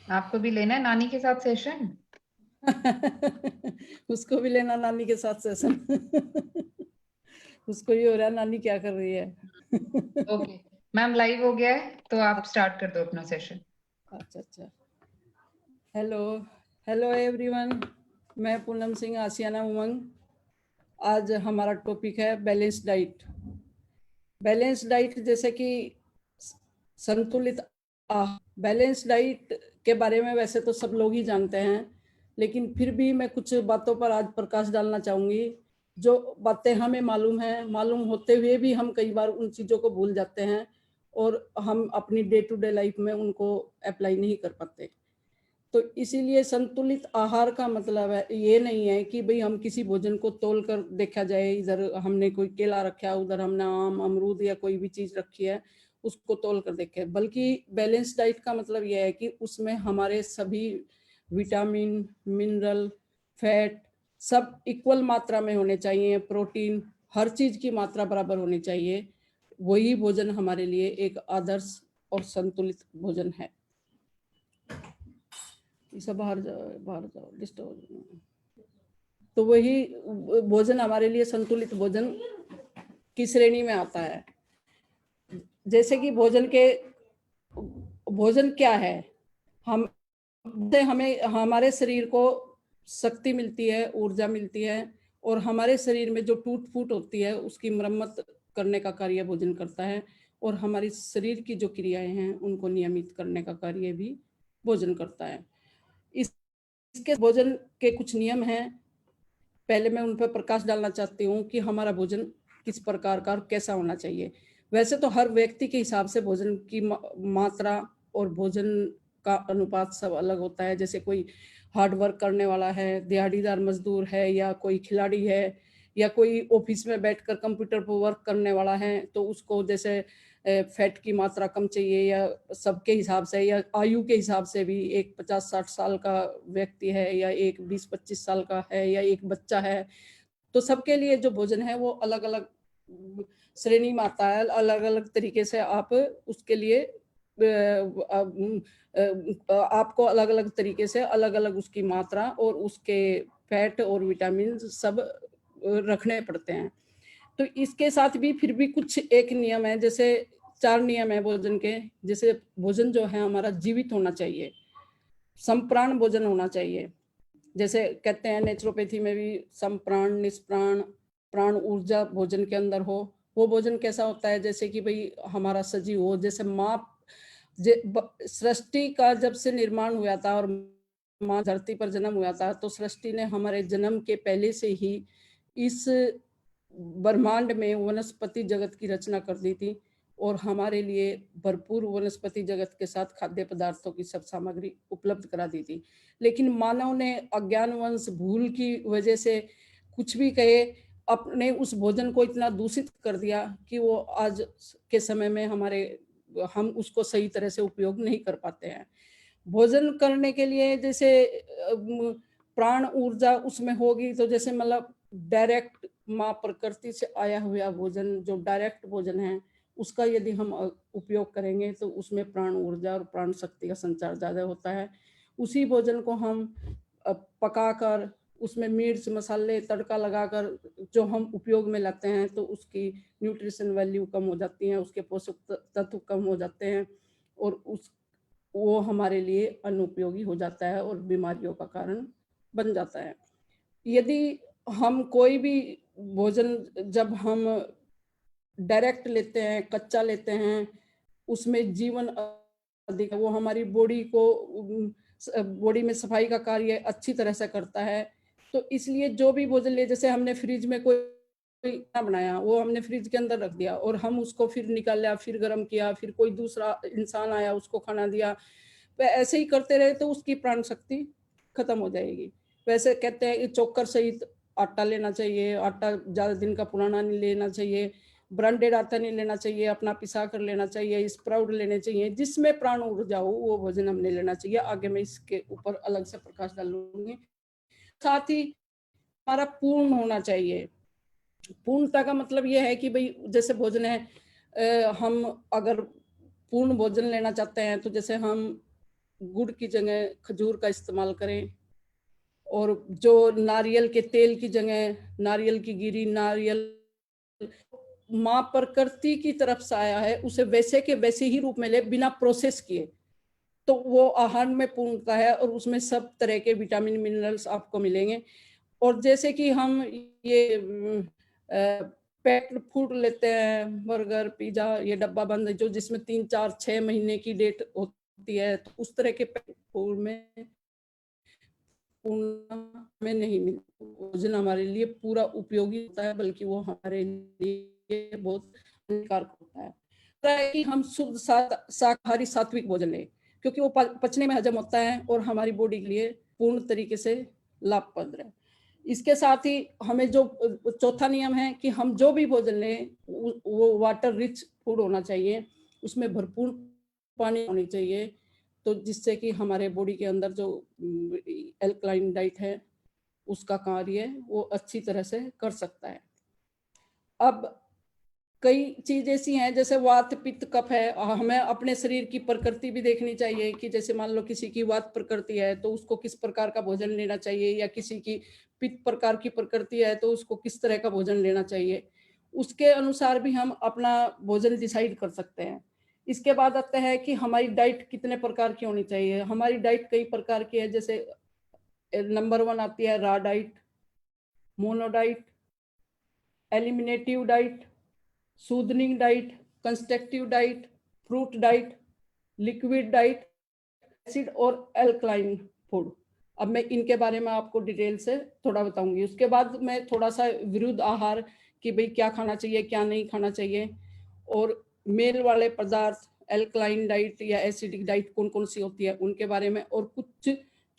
आपको भी लेना है नानी के साथ सेशन? उसको भी लेना नानी के साथ सेशन। उसको ये हो रहा है नानी क्या कर रही है। ओके मैम, लाइव हो गया है तो आप स्टार्ट कर दो अपना सेशन। अच्छा अच्छा। हेलो हेलो एवरीवन, मैं पूनम सिंह आसियाना उमंग। आज हमारा टॉपिक है बैलेंस डाइट। बैलेंस डाइट जैसे कि संतुलित आहार। बैलेंस डाइट के बारे में वैसे तो सब लोग ही जानते हैं, लेकिन फिर भी मैं कुछ बातों पर आज प्रकाश डालना चाहूँगी। जो बातें हमें मालूम है, मालूम होते हुए भी हम कई बार उन चीज़ों को भूल जाते हैं और हम अपनी डे टू डे लाइफ में उनको अप्लाई नहीं कर पाते। तो इसीलिए संतुलित आहार का मतलब है ये नहीं है कि भाई हम किसी भोजन को तोल कर देखा जाए, इधर हमने कोई केला रखा, उधर हमने आम अमरूद या कोई भी चीज रखी है उसको तोल कर देखे। बल्कि बैलेंस डाइट का मतलब यह है कि उसमें हमारे सभी विटामिन, मिनरल, फैट सब इक्वल मात्रा में होने चाहिए। प्रोटीन, हर चीज की मात्रा बराबर होनी चाहिए। वही भोजन हमारे लिए एक आदर्श और संतुलित भोजन है। सब बाहर जाओ डिस्टर्ब। तो वही भोजन हमारे लिए संतुलित भोजन की श्रेणी में आता है। जैसे कि भोजन क्या है, हम हमें हमारे शरीर को शक्ति मिलती है, ऊर्जा मिलती है, और हमारे शरीर में जो टूट फूट होती है उसकी मरम्मत करने का कार्य भोजन करता है, और हमारी शरीर की जो क्रियाएं हैं उनको नियमित करने का कार्य भी भोजन करता है। इसके भोजन के कुछ नियम हैं। पहले मैं उन पर प्रकाश डालना चाहती हूँ कि हमारा भोजन किस प्रकार का और कैसा होना चाहिए। वैसे तो हर व्यक्ति के हिसाब से भोजन की मात्रा और भोजन का अनुपात सब अलग होता है। जैसे कोई हार्ड वर्क करने वाला है, दिहाड़ीदार मजदूर है, या कोई खिलाड़ी है, या कोई ऑफिस में बैठकर कंप्यूटर पर वर्क करने वाला है, तो उसको जैसे फैट की मात्रा कम चाहिए, या सबके हिसाब से या आयु के हिसाब से भी, एक 50-60 साल का व्यक्ति है या एक 20-25 साल का है या एक बच्चा है, तो सबके लिए जो भोजन है वो अलग अलग श्रेणी में आता है। अलग अलग तरीके से आप उसके लिए आपको अलग अलग तरीके से अलग अलग उसकी मात्रा और उसके फैट और विटामिन सब रखने पड़ते हैं। तो इसके साथ भी फिर भी कुछ एक नियम है, जैसे 4 नियम है भोजन के। जैसे भोजन जो है हमारा जीवित होना चाहिए, संप्राण भोजन होना चाहिए। जैसे कहते हैं नेचुरोपैथी में भी, संप्राण निष्प्राण प्राण ऊर्जा भोजन के अंदर हो। वो भोजन कैसा होता है, जैसे कि भाई हमारा सजीव हो। जैसे माँ सृष्टि का जब से निर्माण हुआ था और माँ धरती पर जन्म हुआ था, तो सृष्टि ने हमारे जन्म के पहले से ही इस ब्रह्मांड में वनस्पति जगत की रचना कर दी थी, और हमारे लिए भरपूर वनस्पति जगत के साथ खाद्य पदार्थों की सब सामग्री उपलब्ध करा दी थी। लेकिन मानव ने अज्ञानवश भूल की वजह से कुछ भी कहे, अपने उस भोजन को इतना दूषित कर दिया कि वो आज के समय में हम उसको सही तरह से उपयोग नहीं कर पाते हैं। भोजन करने के लिए जैसे प्राण ऊर्जा उसमें होगी, तो जैसे मतलब डायरेक्ट माँ प्रकृति से आया हुआ भोजन, जो डायरेक्ट भोजन है, उसका यदि हम उपयोग करेंगे तो उसमें प्राण ऊर्जा और प्राण शक्ति का संचार ज्यादा होता है। उसी भोजन को हम पकाकर उसमें मिर्च मसाले तड़का लगाकर जो हम उपयोग में लाते हैं, तो उसकी न्यूट्रिशन वैल्यू कम हो जाती है, उसके पोषक तत्व कम हो जाते हैं, और वो हमारे लिए अनुपयोगी हो जाता है और बीमारियों का कारण बन जाता है। यदि हम कोई भी भोजन जब हम डायरेक्ट लेते हैं, कच्चा लेते हैं, उसमें जीवन अधिक है, वो हमारी बॉडी में सफाई का कार्य अच्छी तरह से करता है। तो इसलिए जो भी भोजन ले, जैसे हमने फ्रिज में कोई खाना बनाया, वो हमने फ्रिज के अंदर रख दिया और हम उसको फिर निकाला, फिर गर्म किया, फिर कोई दूसरा इंसान आया उसको खाना दिया, ऐसे ही करते रहे तो उसकी प्राण शक्ति खत्म हो जाएगी। वैसे कहते हैं कि चोकर सहित आटा लेना चाहिए, आटा ज्यादा दिन का पुराना नहीं लेना चाहिए, ब्रांडेड आटा नहीं लेना चाहिए, अपना पिसा कर लेना चाहिए, स्प्राउट लेने चाहिए, जिसमें प्राण ऊर्जा हो वो भोजन हमने लेना चाहिए। आगे मैं इसके ऊपर अलग से प्रकाश डालूंगी। साथ ही हमारा पूर्ण होना चाहिए। पूर्णता का मतलब यह है कि भाई जैसे भोजन है, हम अगर पूर्ण भोजन लेना चाहते हैं, तो जैसे हम गुड़ की जगह खजूर का इस्तेमाल करें, और जो नारियल के तेल की जगह नारियल की गिरी, नारियल माँ प्रकृति की तरफ से आया है उसे वैसे के वैसे ही रूप में ले, बिना प्रोसेस किए, तो वो आहार में पूर्णता है और उसमें सब तरह के विटामिन मिनरल्स आपको मिलेंगे। और जैसे कि हम ये पैक्ड फूड लेते हैं, बर्गर, पिज्जा, ये डब्बा बंद जो जिसमें 3, 4, 6 महीने की डेट होती है, तो उस तरह के पैक्ड फूड में पूर्ण में नहीं मिलता। भोजन हमारे लिए पूरा उपयोगी होता है, बल्कि वो हमारे लिए बहुत हानिकारक होता है। कि हम शुद्ध शाकाहारी सात्विक भोजन लें, क्योंकि वो पचने में हजम होता है और हमारी बॉडी के लिए पूर्ण तरीके से लाभप्रद है। इसके साथ ही हमें जो चौथा नियम है कि हम जो भी भोजन लें वो वाटर रिच फूड होना चाहिए, उसमें भरपूर पानी होनी चाहिए, तो जिससे कि हमारे बॉडी के अंदर जो एल्कलाइन डाइट है उसका कार्य वो अच्छी तरह से कर सकता है। अब कई चीज ऐसी हैं जैसे वात, पित्त, कफ है, हमें अपने शरीर की प्रकृति भी देखनी चाहिए कि जैसे मान लो किसी की वात प्रकृति है तो उसको किस प्रकार का भोजन लेना चाहिए, या किसी की पित्त प्रकार की प्रकृति है तो उसको किस तरह का भोजन लेना चाहिए, उसके अनुसार भी हम अपना भोजन डिसाइड कर सकते हैं। इसके बाद आता है कि हमारी डाइट कितने प्रकार की होनी चाहिए। हमारी डाइट कई प्रकार की है, जैसे नंबर 1 आती है raw diet, mono diet, eliminative diet, soothing diet, constructive diet, fruit diet, liquid diet, acid और एल्कलाइन फूड। अब मैं इनके बारे में आपको डिटेल से थोड़ा बताऊंगी। उसके बाद मैं थोड़ा सा विरुद्ध आहार कि भाई क्या खाना चाहिए क्या नहीं खाना चाहिए, और मेल वाले पदार्थ, एल्कलाइन डाइट या एसिडिक डाइट कौन कौन सी होती है उनके बारे में, और कुछ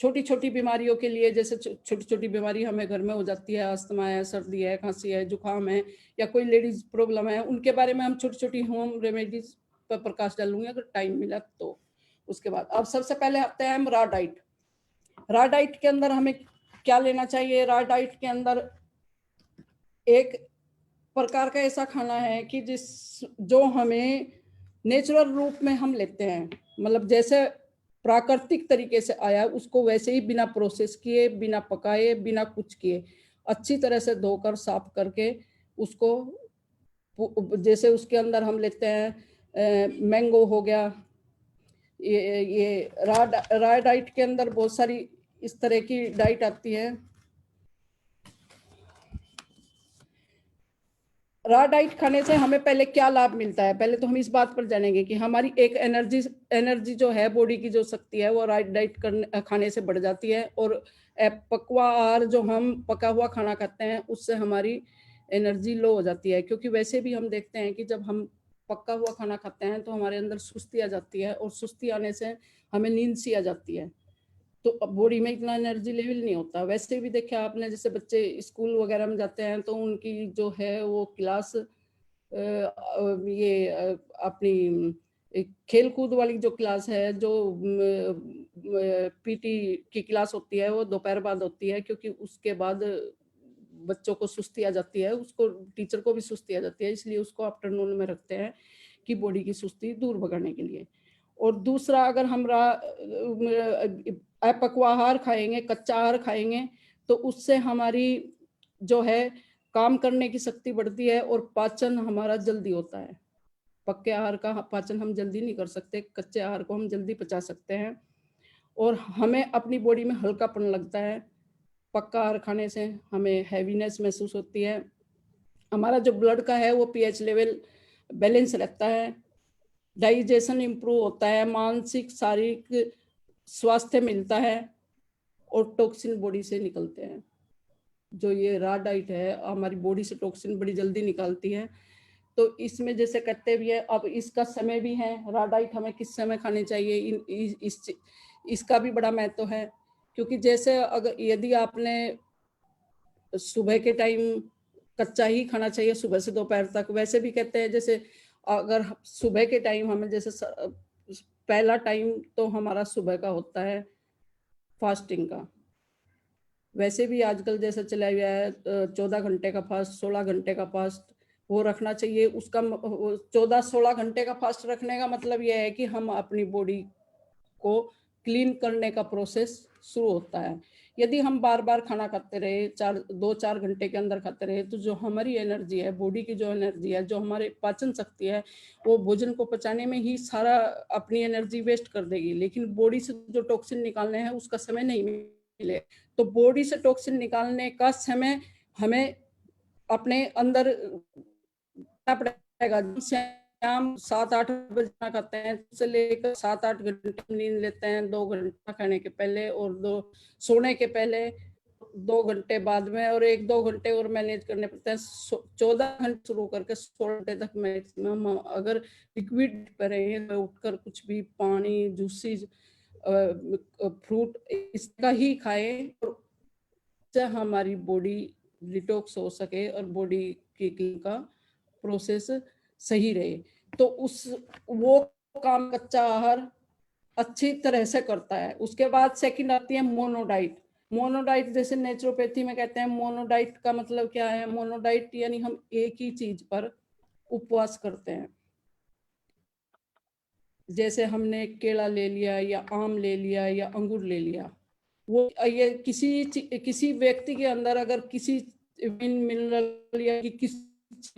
छोटी छोटी बीमारियों के लिए, जैसे छोटी छोटी बीमारी हमें घर में हो जाती है, अस्थमा है, सर्दी है, खांसी है, जुकाम है, या कोई लेडीज प्रॉब्लम है, उनके बारे में हम छोटी छोटी होम रेमेडीज पर प्रकाश डालूंगी अगर टाइम मिला तो। उसके बाद अब सबसे पहले आते हैं हम रॉ डाइट। रॉ डाइट के अंदर हमें क्या लेना चाहिए? रॉ डाइट के अंदर एक प्रकार का ऐसा खाना है कि जो हमें नेचुरल रूप में हम लेते हैं, मतलब जैसे प्राकृतिक तरीके से आया उसको वैसे ही, बिना प्रोसेस किए, बिना पकाए, बिना कुछ किए, अच्छी तरह से धोकर साफ करके उसको, जैसे उसके अंदर हम लेते हैं मैंगो हो गया, ये रॉ डाइट के अंदर बहुत सारी इस तरह की डाइट आती है। रॉ डाइट खाने से हमें पहले क्या लाभ मिलता है, पहले तो हम इस बात पर जानेंगे कि हमारी एक एनर्जी जो है, बॉडी की जो शक्ति है वो रॉ डाइट खाने से बढ़ जाती है, और पकवा आहार जो हम पका हुआ खाना खाते हैं उससे हमारी एनर्जी लो हो जाती है, क्योंकि वैसे भी हम देखते हैं कि जब हम पका हुआ खाना खाते हैं तो हमारे अंदर सुस्ती आ जाती है, और सुस्ती आने से हमें नींद सी आ जाती है, तो बॉडी में इतना एनर्जी लेवल नहीं होता। वैसे भी देखा आपने, जैसे बच्चे स्कूल वगैरह में जाते हैं तो उनकी जो है वो क्लास अपनी खेल कूद वाली जो क्लास है, जो पीटी की क्लास होती है वो दोपहर बाद होती है, क्योंकि उसके बाद बच्चों को सुस्ती आ जाती है, उसको टीचर को भी सुस्ती आ जाती है, इसलिए उसको आफ्टरनून में रखते हैं कि बॉडी की सुस्ती दूर भगाने के लिए। और दूसरा, अगर हम अपक्वाहार खाएंगे, कच्चा आहार खाएंगे, तो उससे हमारी जो है काम करने की शक्ति बढ़ती है और पाचन हमारा जल्दी होता है। पक्के आहार का पाचन हम जल्दी नहीं कर सकते, कच्चे आहार को हम जल्दी पचा सकते हैं, और हमें अपनी बॉडी में हल्कापन लगता है। पक्का आहार खाने से हमें हैवीनेस महसूस होती है, हमारा जो ब्लड का है वो पीएच लेवल बैलेंस रहता है, डाइजेशन इंप्रूव होता है, मानसिक शारीरिक स्वास्थ्य मिलता है, और टॉक्सिन बॉडी से निकलते हैं। जो ये रॉ डाइट है हमारी बॉडी से टॉक्सिन बड़ी जल्दी निकालती है। तो इसमें जैसे कहते भी है, अब इसका समय भी है, रॉ डाइट हमें किस समय खानी चाहिए, इसका भी बड़ा महत्व है, क्योंकि जैसे अगर यदि आपने सुबह के टाइम कच्चा ही खाना चाहिए सुबह से दोपहर तक, वैसे भी कहते हैं जैसे अगर सुबह के टाइम हमें, जैसे पहला टाइम तो हमारा सुबह का होता है फास्टिंग का, वैसे भी आजकल जैसा चला गया है 14 घंटे का फास्ट, 16 घंटे का फास्ट वो रखना चाहिए। उसका 14-16 घंटे का फास्ट रखने का मतलब यह है कि हम अपनी बॉडी को क्लीन करने का प्रोसेस शुरू होता है। यदि हम बार बार खाना खाते रहे, 2-4 घंटे के अंदर खाते रहे, तो जो हमारी एनर्जी है, बॉडी की जो एनर्जी है, जो हमारे पाचन शक्ति है, वो भोजन को पचाने में ही सारा अपनी एनर्जी वेस्ट कर देगी। लेकिन बॉडी से जो टॉक्सिन निकालने हैं उसका समय नहीं मिले, तो बॉडी से टॉक्सिन निकालने का समय हमें अपने अंदर पड़ेगा। शाम 7-8 बजे खाना खाते हैं, से लेकर 7-8 घंटे नींद लेते हैं, 2 घंटा खाने के पहले और 2 सोने के पहले, 2 घंटे बाद में, और 1-2 घंटे और मैनेज करने पड़ते हैं। 14 घंटे शुरू करके 16 घंटे तक मैक्सिमम अगर लिक्विड पर रहे, उठकर कुछ भी पानी, जूसेस, फ्रूट इसका ही खाएं, और हमारी बॉडी डिटॉक्स हो सके और बॉडी की क्लीन का प्रोसेस सही रहे। तो वो काम कच्चा आहार अच्छी तरह से करता है। उसके बाद सेकंड आती है मोनोडाइट। मोनोडाइट जैसे नेचुरोपैथी में कहते हैं, मोनोडाइट का मतलब क्या है? मोनोडाइट यानी हम एक ही चीज पर उपवास करते हैं। जैसे हमने केला ले लिया या आम ले लिया या अंगूर ले लिया, वो ये किसी व्यक्ति के अंदर अगर किसी मिनरल या किसी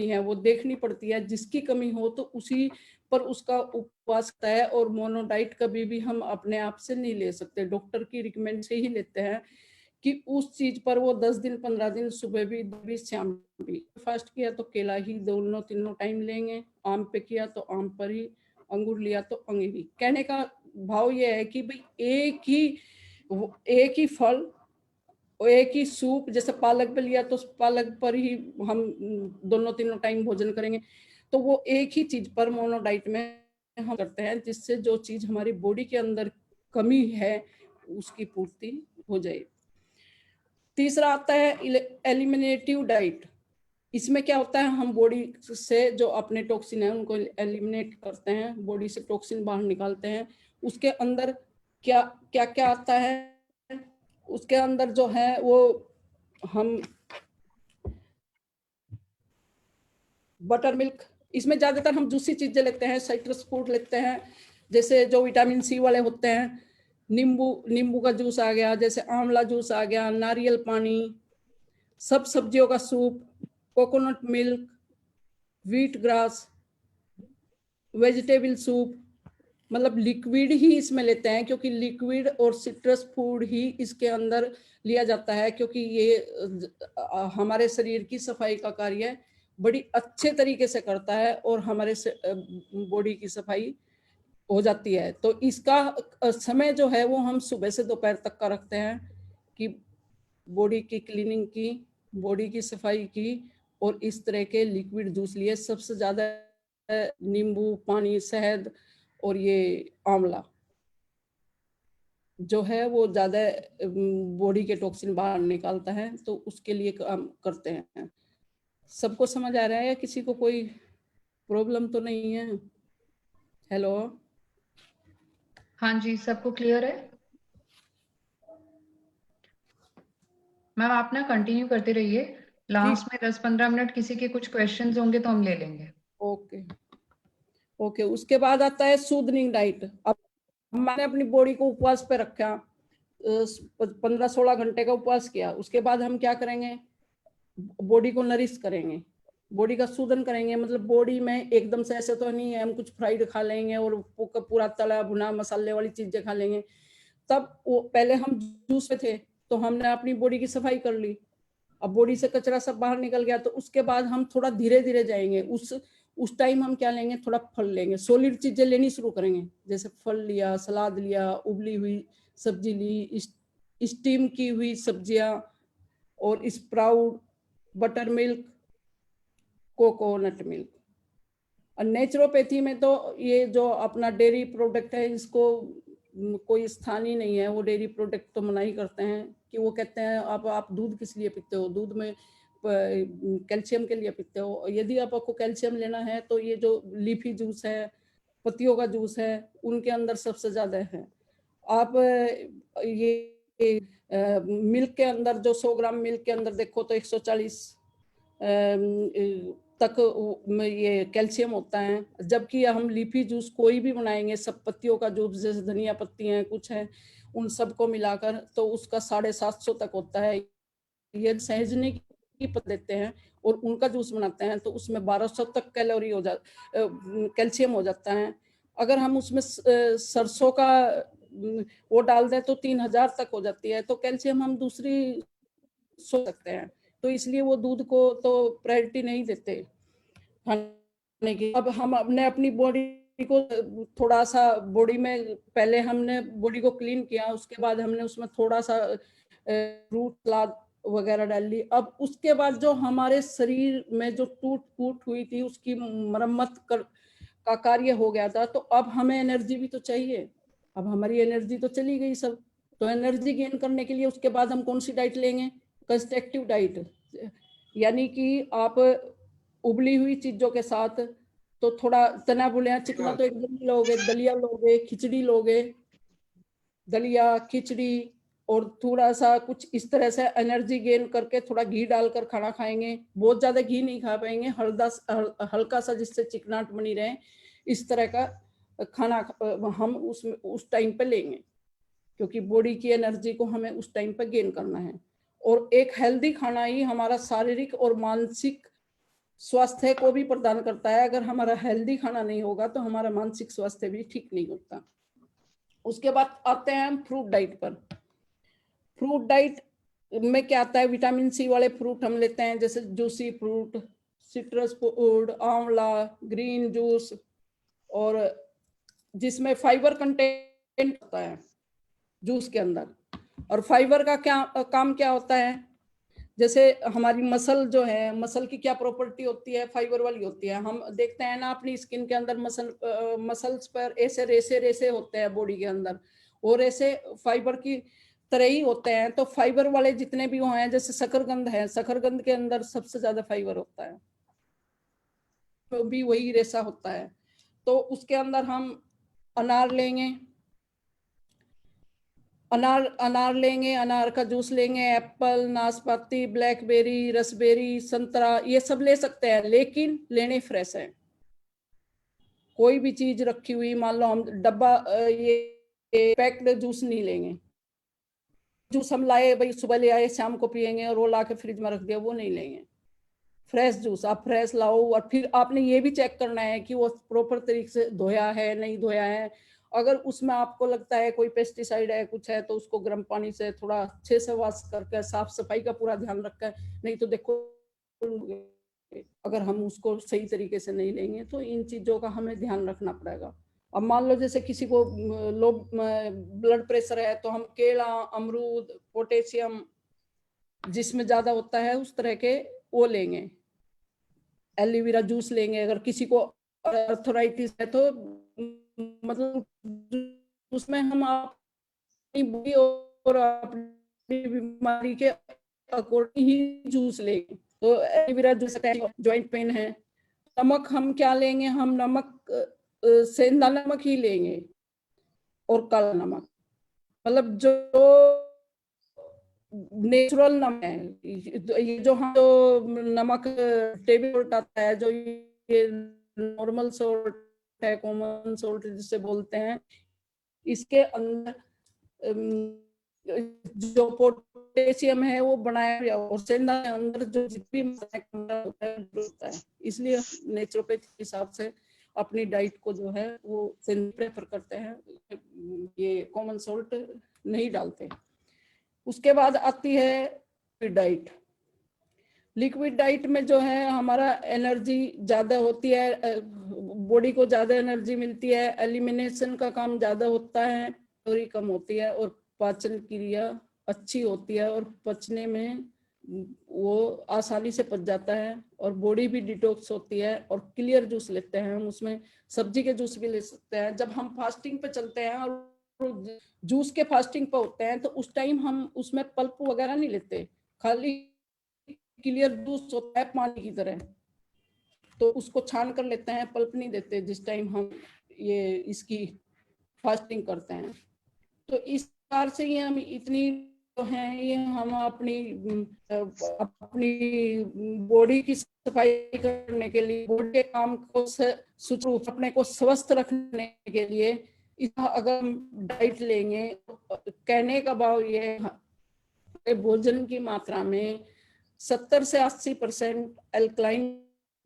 है वो देखनी पड़ती है, जिसकी कमी हो तो उसी पर उसका उपवास करता है। और मोनोडाइट कभी भी हम अपने आप से नहीं ले सकते, डॉक्टर की रिकमेंड से ही लेते हैं कि उस चीज पर वो 10 दिन 15 दिन सुबह भी शाम भी। फास्ट किया तो केला ही दोनों तीनों टाइम लेंगे, आम पे किया तो आम पर ही, अंगूर लिया तो अंगूर ही। कहने का भाव ये है कि भाई एक ही फल, एक ही सूप, जैसे पालक पे लिया तो पालक पर ही हम दोनों तीनों टाइम भोजन करेंगे। तो वो एक ही चीज पर मोनोडाइट में हम करते हैं, जिससे जो चीज हमारी बॉडी के अंदर कमी है उसकी पूर्ति हो जाए। तीसरा आता है एलिमिनेटिव डाइट। इसमें क्या होता है, हम बॉडी से जो अपने टॉक्सिन है उनको एलिमिनेट करते हैं, बॉडी से टॉक्सिन बाहर निकालते हैं। उसके अंदर क्या क्या क्या आता है? उसके अंदर जो है वो हम बटर मिल्क, इसमें ज्यादातर हम जूसी चीजें लेते हैं, साइट्रस फ्रूट लेते हैं, जैसे जो विटामिन सी वाले होते हैं। नींबू का जूस आ गया, जैसे आंवला जूस आ गया, नारियल पानी, सब सब्जियों का soup, coconut milk, wheat grass, vegetable soup, मतलब लिक्विड ही इसमें लेते हैं, क्योंकि लिक्विड और सिट्रस फूड ही इसके अंदर लिया जाता है, क्योंकि ये हमारे शरीर की सफाई का कार्य बड़ी अच्छे तरीके से करता है और हमारे बॉडी की सफाई हो जाती है। तो इसका समय जो है वो हम सुबह से दोपहर तक का रखते हैं कि बॉडी की क्लीनिंग की, बॉडी की सफाई की, और इस तरह के लिक्विड जूस लिए, सबसे ज्यादा नींबू पानी, शहद और ये आंवला जो है वो ज्यादा बॉडी के टॉक्सिन बाहर निकालता है, तो उसके लिए काम करते हैं। सबको समझ आ रहा है या किसी को कोई प्रॉब्लम तो नहीं है? हेलो? हाँ जी, सबको क्लियर है? मैम आप ना कंटिन्यू करते रहिए, ठीक, लास्ट में 10-15 मिनट किसी के कुछ क्वेश्चंस होंगे तो हम ले लेंगे। Okay okay. उसके बाद आता है सूदनिंग डाइट। अब मैंने अपनी बॉडी को उपवास पे रखा, 15-16 घंटे का उपवास किया, उसके बाद हम क्या करेंगे? बॉडी को नरिश करेंगे, बॉडी का शोधन करेंगे। मतलब बॉडी में एकदम से ऐसे तो नहीं है हम कुछ फ्राइड खा लेंगे और पूरा तला भुना मसाले वाली चीजें खा लेंगे। तब वो पहले हम जूस में थे तो हमने अपनी बॉडी की सफाई कर ली, अब बॉडी से कचरा सब बाहर निकल गया, तो उसके बाद हम थोड़ा धीरे धीरे जाएंगे। उस टाइम हम क्या लेंगे? थोड़ा फल लेंगे, सॉलिड चीजें लेनी शुरू करेंगे, जैसे फल लिया, सलाद लिया, उबली हुई सब्जी ली, स्टीम की हुई सब्जियां, और sprout, butter milk, coconut milk. और नेचुरोपैथी में तो ये जो अपना डेयरी प्रोडक्ट है, इसको कोई स्थान ही नहीं है, वो डेयरी प्रोडक्ट तो मना ही करते हैं, कि वो कहते हैं आप दूध किस लिए पीते हो? दूध में कैल्शियम के लिए पीते हो। यदि आपको कैल्शियम लेना है तो ये जो लीफी जूस है, पत्तियों का जूस है, उनके अंदर सबसे ज्यादा है। आप ये मिल्क के अंदर जो 100 ग्राम मिल्क के अंदर देखो तो 140 तक में ये कैल्शियम होता है। जबकि हम लीफी जूस कोई भी बनाएंगे, सब पत्तियों का जूस, जैसे धनिया पत्ती हैं, कुछ है, उन सबको मिलाकर तो उसका 750 तक होता है। ये सहजनी की पत्ती देते हैं और उनका जूस बनाते हैं तो उसमें 1200 तक कैलोरी हो कैल्शियम हो जाता है। अगर हम उसमें सरसों का वो डाल दें तो 3000 तक हो जाती है। तो कैल्शियम हम दूसरी सो सकते हैं, तो इसलिए वो दूध को तो प्रायोरिटी नहीं देते खाने की। अब हम अपने अपनी बॉडी को थोड़ा सा, बॉडी में पहले हमने बॉडी को क्लीन किया, उसके बाद हमने उसमें थोड़ा सा फ्रूट सलाद वगैरह डाल ली। अब उसके बाद जो हमारे शरीर में जो टूट फूट हुई थी उसकी मरम्मत का कार्य हो गया था, तो अब हमें एनर्जी भी तो चाहिए। अब हमारी एनर्जी तो चली गई सब, तो एनर्जी गेन करने के लिए उसके बाद हम कौन सी डाइट लेंगे? कंस्ट्रक्टिव डाइट, यानी कि आप उबली हुई चीजों के साथ, तो थोड़ा तना बुलिया चिकना तो एकदम नहीं लोगे, दलिया लोगे, खिचड़ी लोगे, दलिया खिचड़ी, और थोड़ा सा कुछ इस तरह से एनर्जी गेन करके थोड़ा घी डालकर खाना खाएंगे। बहुत ज्यादा घी नहीं खा पाएंगे, हल्का सा जिससे चिकनाहट बनी रहे, इस तरह का खाना हम उस टाइम पे लेंगे, क्योंकि बॉडी की एनर्जी को हमें उस टाइम पे गेन करना है। और एक हेल्दी खाना ही हमारा शारीरिक और मानसिक स्वास्थ्य को भी प्रदान करता है। अगर हमारा हेल्दी खाना नहीं होगा तो हमारा मानसिक स्वास्थ्य भी ठीक नहीं होता। उसके बाद आते हैं हम फ्रूट डाइट पर। फ्रूट डाइट में क्या आता है? विटामिन सी वाले फ्रूट हम लेते हैं, जैसे जूसी फ्रूट, सिट्रस फ्रूट, आंवला, ग्रीन जूस, और जिसमें फाइबर कंटेंट होता है जूस के अंदर। और फाइबर का क्या काम क्या होता है? जैसे हमारी मसल जो है, मसल की क्या प्रॉपर्टी होती है? फाइबर वाली होती है। हम देखते हैं ना अपनी स्किन के अंदर मसल्स पर ऐसे रेसे रेसे होते हैं बॉडी के अंदर, और ऐसे फाइबर की तरह ही होते हैं। तो फाइबर वाले जितने भी वो हैं, जैसे शकरकंद है, शकरकंद के अंदर सबसे ज्यादा फाइबर होता है, तो भी वही रेसा होता है। तो उसके अंदर हम अनार लेंगे, अनार लेंगे, अनार का जूस लेंगे, एप्पल, नाशपाती, ब्लैकबेरी, रसबेरी, संतरा, ये सब ले सकते हैं, लेकिन लेने फ्रेश है। कोई भी चीज रखी हुई, मान लो हम डब्बा ये पैक्ड जूस नहीं लेंगे। जूस हम लाए भाई, सुबह ले आए, शाम को पियेंगे, और वो ला के फ्रिज में रख दिया, वो नहीं लेंगे। फ्रेश जूस आप फ्रेश लाओ, और फिर आपने ये भी चेक करना है कि वो प्रॉपर तरीके से धोया है, नहीं धोया है। अगर उसमें आपको लगता है कोई पेस्टिसाइड है, कुछ है, तो उसको गर्म पानी से थोड़ा अच्छे से वॉश करके, साफ सफाई का पूरा ध्यान रखकर, नहीं तो देखो अगर हम उसको सही तरीके से नहीं लेंगे, तो इन चीजों का हमें ध्यान रखना पड़ेगा। अब मान लो जैसे किसी को लो ब्लड प्रेशर है, तो हम केला, अमरूद, पोटेशियम जिसमें ज्यादा होता है उस तरह के वो लेंगे। एलोवेरा जूस लेंगे। अगर किसी को अर्थराइटिस है तो मतलब उसमें हम अपनी बॉडी और अपनी बीमारी के अकॉर्डिंग ही जूस लेंगे। तो एलोवेरा जूस, जॉइंट पेन है। नमक हम क्या लेंगे? हम नमक सेंधा नमक ही लेंगे, और काला नमक, मतलब जो नेचुरल नमक है। ये जो हम जो नमक टेबल सॉल्ट आता है, जो ये नॉर्मल सॉल्ट है, कॉमन सॉल्ट जिसे बोलते हैं, इसके अंदर जो पोटेशियम है वो बनाया गया, और सेंधा के अंदर जो जितनी होता है, इसलिए नेचुरोपैथी के हिसाब से अपनी डाइट को जो है वो प्रेफर करते हैं, ये कॉमन सॉल्ट नहीं डालते। उसके बाद आती है लिक्विड डाइट। लिक्विड डाइट में जो है हमारा एनर्जी ज्यादा होती है, बॉडी को ज्यादा एनर्जी मिलती है, एलिमिनेशन का काम ज्यादा होता है, कैलोरी कम होती है, और पाचन क्रिया अच्छी होती है, और पचने में वो आसानी से पच जाता है, और बॉडी भी डिटॉक्स होती है। और क्लियर जूस लेते हैं हम, उसमें सब्जी के जूस भी ले सकते हैं। जब हम फास्टिंग पे चलते हैं और जूस के फास्टिंग पे होते हैं, तो उस टाइम हम उसमें पल्प वगैरह नहीं लेते, खाली क्लियर जूस होता है पानी की तरह, तो उसको छान कर लेते हैं, पल्प नहीं देते जिस टाइम हम ये इसकी फास्टिंग करते हैं। तो इस प्रकार से ही हम इतनी हैं ये हम अपनी बॉडी की सफाई करने के लिए, बॉडी के काम को सुचारू अपने को स्वस्थ रखने के लिए अगर हम डाइट लेंगे, कहने का भाव ये है भोजन की मात्रा में 70 से 80% एल्कलाइन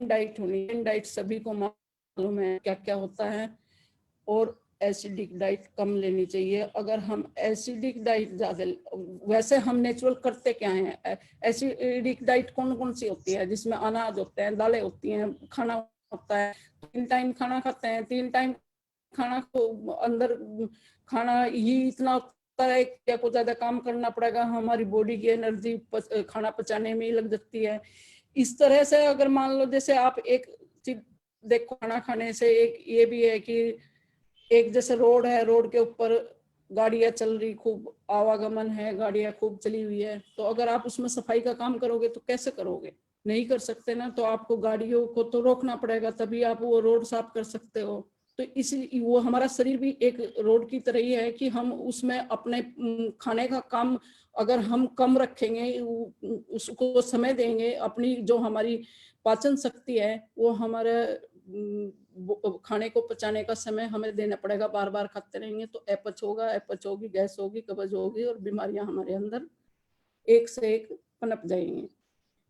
डाइट होनी है। डाइट सभी को मालूम है क्या क्या होता है, और एसिडिक डाइट कम लेनी चाहिए। अगर हम एसिडिक डाइट ज्यादा, वैसे हम नेचुरल करते क्या हैं, एसिडिक डाइट कौन कौन सी होती है, जिसमें अनाज होते हैं, दालें होती हैं, खाना होता है, 3 टाइम खाना खाते हैं, 3 टाइम खाना को अंदर खाना ही इतना होता है कि को ज्यादा काम करना पड़ेगा, हमारी बॉडी की एनर्जी खाना पचाने में ही लग जाती है। इस तरह से अगर मान लो जैसे आप एक चीज देखो, खाना खाने से एक ये भी है कि एक जैसे रोड है, रोड के ऊपर गाड़ियां चल रही, खूब आवागमन है, गाड़ियां खूब चली हुई है, तो अगर आप उसमें सफाई का काम करोगे तो कैसे करोगे, नहीं कर सकते ना। तो आपको गाड़ियों को तो रोकना पड़ेगा, तभी आप वो रोड साफ कर सकते हो। तो इसलिए वो हमारा शरीर भी एक रोड की तरह ही है कि हम उसमें अपने खाने का काम अगर हम कम रखेंगे, उसको समय देंगे, अपनी जो हमारी पाचन शक्ति है वो हमारे खाने को पचाने का समय हमें देना पड़ेगा। बार बार खाते रहेंगे तो अपच होगा, अपच होगी, गैस होगी, कब्ज होगी, और बीमारियां हमारे अंदर एक से एक पनप जाएंगी।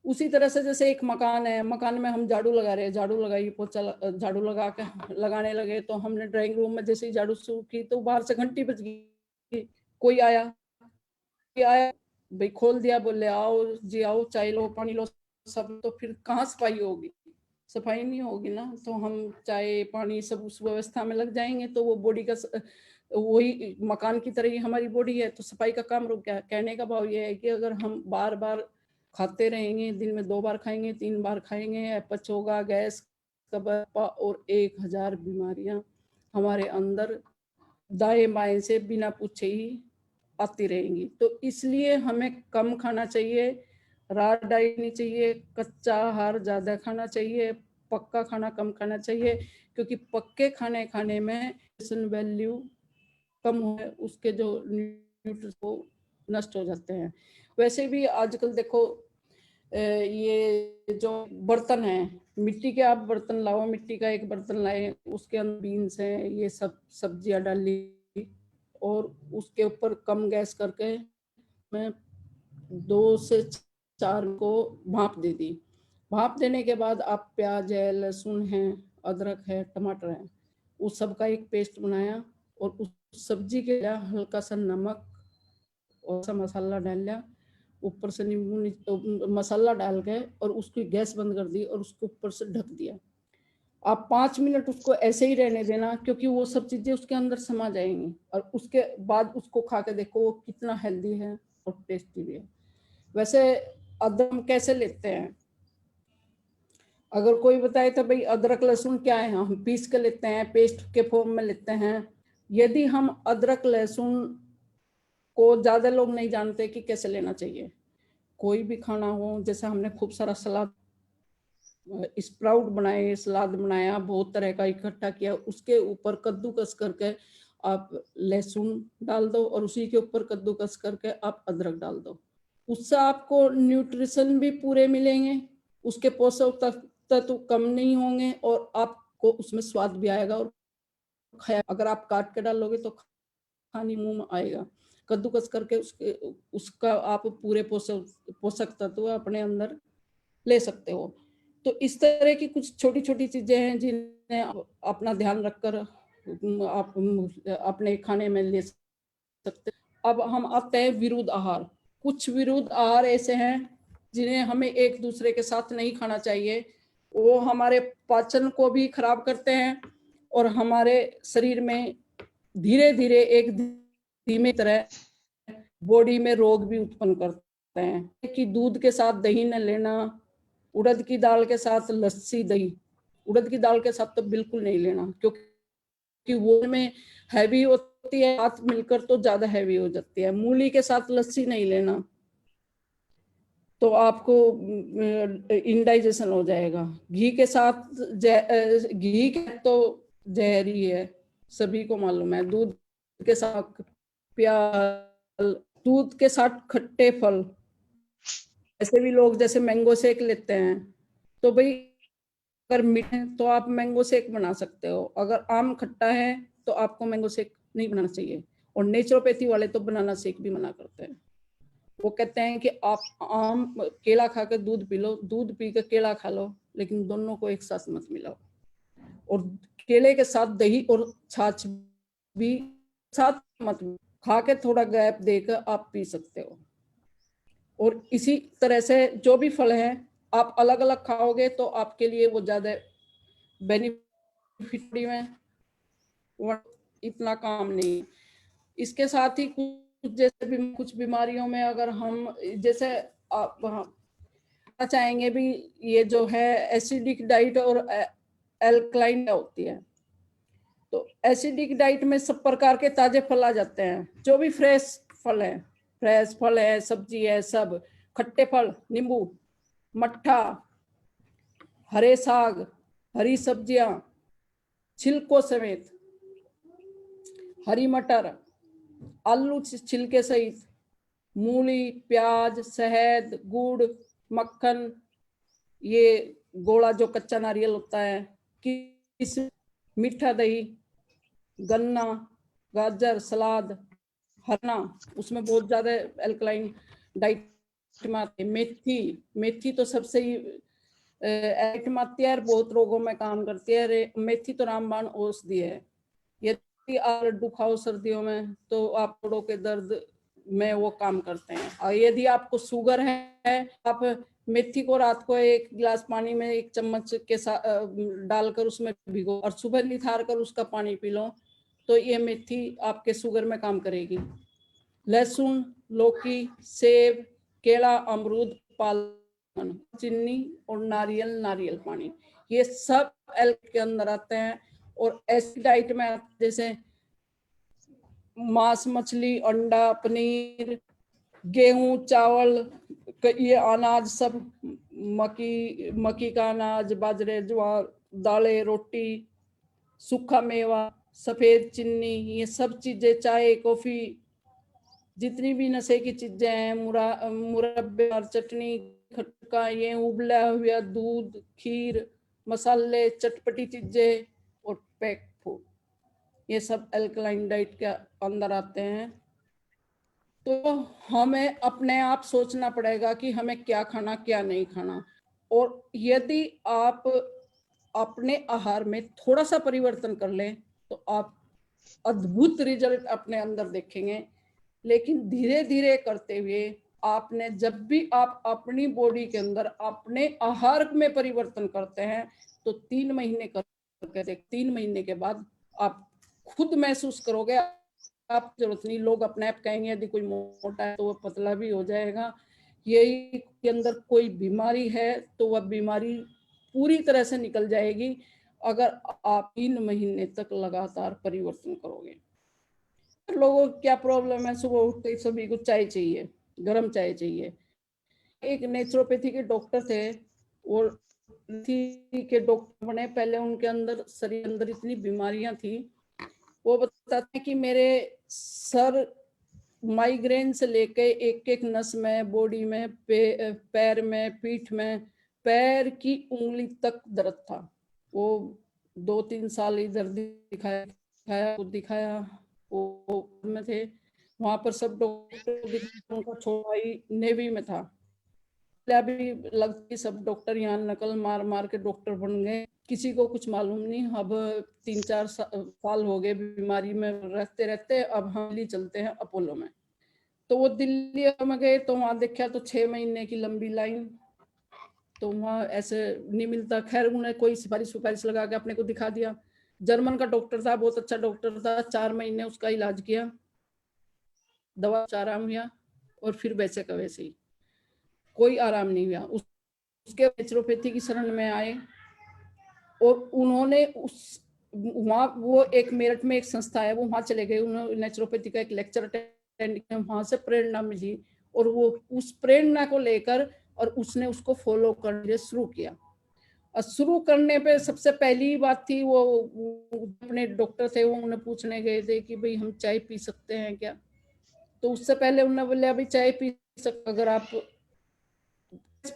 उसी तरह से जैसे एक मकान है, मकान में हम झाड़ू लगा रहे हैं, झाड़ू लगाई, पोछा झाड़ू लगा के लगाने लगे, तो हमने ड्राइंग रूम में जैसे ही झाड़ू शुरू की तो बाहर से घंटी बज गई, कोई आया भाई, खोल दिया, बोले आओ जी आओ, चाय लो, पानी लो, सब। तो फिर कहाँ सफाई होगी, सफाई नहीं होगी ना। तो हम चाय पानी सब उस व्यवस्था में लग जाएंगे तो वो बॉडी का वही मकान की तरह ही हमारी बॉडी है, तो सफाई का काम रुक गया। कहने का भाव ये है कि अगर हम बार बार खाते रहेंगे, दिन में 2 बार खाएंगे, 3 बार खाएंगे, अपच होगा, गैस, कब्ज और 1000 बीमारियां हमारे अंदर दाएं बाएं से बिना पूछे ही आती रहेंगी। तो इसलिए हमें कम खाना चाहिए, रॉ डाइट नहीं चाहिए, कच्चा आहार ज्यादा खाना चाहिए, पक्का खाना कम खाना चाहिए, क्योंकि पक्के खाने में न्यूट्रिशन वैल्यू कम है, उसके जो न्यूट्रिशन वो नष्ट हो जाते हैं। वैसे भी आजकल देखो ये जो बर्तन है, मिट्टी के आप बर्तन लाओ, मिट्टी का एक बर्तन लाए, उसके अंदर बीन्स है, ये सब सब्जियां डाली और उसके ऊपर कम गैस करके मैं 2 से 4 को भाप दे दी। भाप देने के बाद आप प्याज है, लहसुन है, अदरक है, टमाटर है, उस सब का एक पेस्ट बनाया और उस सब्जी के हल्का सा नमक और सा मसाला डाल लिया, ऊपर से नींबू मसाला डाल के, और उसकी गैस बंद कर दी और उसको ऊपर से ढक दिया। आप 5 मिनट उसको ऐसे ही रहने देना, क्योंकि वो सब चीजें उसके अंदर समा जाएंगी, और उसके बाद उसको खा के देखो वो कितना हेल्दी है और टेस्टी भी है। वैसे अदरक कैसे लेते हैं, अगर कोई बताए तो भाई अदरक लहसुन क्या है, हम पीस के लेते हैं, पेस्ट के फॉर्म में लेते हैं। यदि हम अदरक लहसुन को ज्यादा लोग नहीं जानते कि कैसे लेना चाहिए। कोई भी खाना हो, जैसे हमने खूब सारा सलाद, स्प्राउट बनाए, सलाद बनाया, बहुत तरह का इकट्ठा किया, उसके ऊपर कद्दूकस करके आप लहसुन डाल दो और उसी के ऊपर कद्दूकस करके आप अदरक डाल दो। उससे आपको न्यूट्रिशन भी पूरे मिलेंगे, उसके पोषक तत्व कम नहीं होंगे और आपको उसमें स्वाद भी आएगा। और अगर आप काट के डालोगे तो खानी मुंह में आएगा। कद्दूकस करके उसका आप पूरे पोषक तत्व अपने अंदर ले सकते हो। तो इस तरह की कुछ छोटी छोटी चीजें हैं जिन्हें अपना ध्यान रखकर आप अपने खाने में ले सकते। अब हम आते हैं विरुद्ध आहार। कुछ विरुद्ध आहार ऐसे हैं जिन्हें हमें एक दूसरे के साथ नहीं खाना चाहिए। वो हमारे पाचन को भी खराब करते हैं और हमारे शरीर में धीरे धीरे एक धीमे तरह बॉडी में रोग भी उत्पन्न करते हैं। कि दूध के साथ दही न लेना, उड़द की दाल के साथ लस्सी दही, उड़द की दाल के साथ तो बिल्कुल नहीं लेना, क्योंकि वो में हैवी होती है, साथ मिलकर तो ज्यादा हैवी हो जाती है। मूली के साथ लस्सी नहीं लेना, तो आपको इंडाइजेशन हो जाएगा। घी के साथ घी के तो जहरी है, सभी को मालूम है। दूध के साथ प्याज, दूध के साथ खट्टे फल, ऐसे भी लोग जैसे मैंगो शेक लेते हैं, तो भाई अगर मीठे हैं तो आप मैंगो शेक बना सकते हो, अगर आम खट्टा है तो आपको मैंगो शेक नहीं बनाना चाहिए। और नेचुरोपैथी वाले तो बनाना शेक भी मना करते हैं। वो कहते हैं कि आप आम केला खा के दूध पी लो, दूध पी के केला खा लो, लेकिन दोनों को एक साथ मत मिलाओ। और केले के साथ दही और छाछ भी साथ मत खा के थोड़ा गैप देकर आप पी सकते हो। और इसी तरह से जो भी फल हैं आप अलग अलग खाओगे तो आपके लिए वो ज्यादा बेनिफिट में इतना काम नहीं। इसके साथ ही कुछ जैसे भी कुछ बीमारियों में अगर हम जैसे आप चाहेंगे भी, ये जो है एसिडिक डाइट और एल्कलाइन होती है, तो एसिडिक डाइट में सब प्रकार के ताजे फल आ जाते हैं, जो भी फ्रेश फल है, फ्रेश फल है, सब्जी है, सब खट्टे फल, नींबू, मट्ठा, हरे साग, हरी सब्जियां छिलकों समेत, हरी मटर, आलू छिलके सहित, मूली, प्याज, शहद, गुड़, मक्खन, ये गोला जो कच्चा नारियल होता है, किस मीठा दही, गन्ना, गाजर, सलाद, हरना, उसमें बहुत ज्यादा एल्कलाइन डाइट में आती है। मेथी, मेथी तो सबसे ही आइटम आती है, बहुत रोगों में काम करती है। मेथी तो रामबाण औषधि है। यदि आप लड्डू खाओ सर्दियों में तो आप जोड़ों के दर्द में वो काम करते हैं। और यदि आपको शुगर है, आप मेथी को रात को एक गिलास पानी में 1 चम्मच के साथ डालकर उसमें भिगो और सुबह निथार कर उसका पानी पी लो, तो ये मेथी आपके शुगर में काम करेगी। लहसुन, लौकी, सेब, केला, अमरूद, पालक, चीनी और नारियल पानी, ये सब एल्क के अंदर आते हैं। और ऐसी डाइट में जैसे मांस, मछली, अंडा, पनीर, गेहूं, चावल, ये अनाज सब, मक्की का अनाज, बाजरे, ज्वार, दालें, रोटी, सूखा मेवा, सफेद चीनी, ये सब चीजें, चाय, कॉफी, जितनी भी नशे की चीजें हैं, मुरब्बे और चटनी, खटका, ये उबला हुआ दूध, खीर, मसाले, चटपटी चीजें और पैक फूड, ये सब अल्कलाइन डाइट के अंदर आते हैं। तो हमें अपने आप सोचना पड़ेगा कि हमें क्या खाना, क्या नहीं खाना। और यदि आप अपने आहार में थोड़ा सा परिवर्तन कर लें तो आप अद्भुत रिजल्ट अपने अंदर देखेंगे। लेकिन धीरे धीरे करते हुए आपने, जब भी आप अपनी बॉडी के अंदर अपने आहार में परिवर्तन करते हैं तो 3 महीने करके 3 महीने के बाद आप खुद महसूस करोगे, आप जरूरत नहीं, लोग अपने आप कहेंगे यदि कोई मोटा है तो वो पतला भी हो जाएगा। यही के अंदर कोई बीमारी है तो वह बीमारी पूरी तरह से निकल जाएगी अगर आप 3 महीने तक लगातार परिवर्तन करोगे। लोगों को क्या प्रॉब्लम है, सुबह उठते सभी को चाय चाहिए, गर्म चाय चाहिए। एक नेचुरोपैथी के डॉक्टर थे, और के डॉक्टर बने, पहले उनके अंदर शरीर अंदर इतनी बीमारियां थी, वो बताते कि मेरे सर माइग्रेन से लेके एक एक नस में, बॉडी में, पैर में, पीठ में, पैर की उंगली तक दर्द था। वो 2-3 साल इधर दिखाया वो में थे, वहां पर सब डॉक्टर, उनका छोटा भाई नेवी में था। अभी लगती सब डॉक्टर यहाँ नकल मार मार के डॉक्टर बन गए, किसी को कुछ मालूम नहीं। अब 3-4 साल हो गए बीमारी में रहते रहते, अब हम दिल्ली चलते हैं अपोलो में। तो वो दिल्ली में गए तो वहां देखा तो 6 महीने की लंबी लाइन, तो वहां ऐसे नहीं मिलता। खैर उन्हें कोई सिफारिश लगा के अपने को दिखा दिया। जर्मन का डॉक्टर था, बहुत अच्छा डॉक्टर था, 4 महीने उसका इलाज किया, दवा से आराम हुआ, और फिर वैसे का वैसे ही, कोई आराम नहीं हुआ। उसके नेचुरोपैथी की शरण में आए, और उन्होंने वहाँ वो एक मेरठ में एक संस्था है, वो वहाँ चले गए, उन्होंने नेचुरोपैथी का एक लेक्चर अटेंड किया, वहाँ से प्रेरणा मिली, और वो उस प्रेरणा को लेकर और उसने उसको फॉलो करने शुरू किया। और शुरू करने पे सबसे पहली बात थी, वो अपने डॉक्टर थे, वो उन्हें पूछने गए थे कि भाई हम चाय पी सकते हैं क्या, तो उससे पहले उन्होंने बोले अभी चाय पी सकते, अगर आप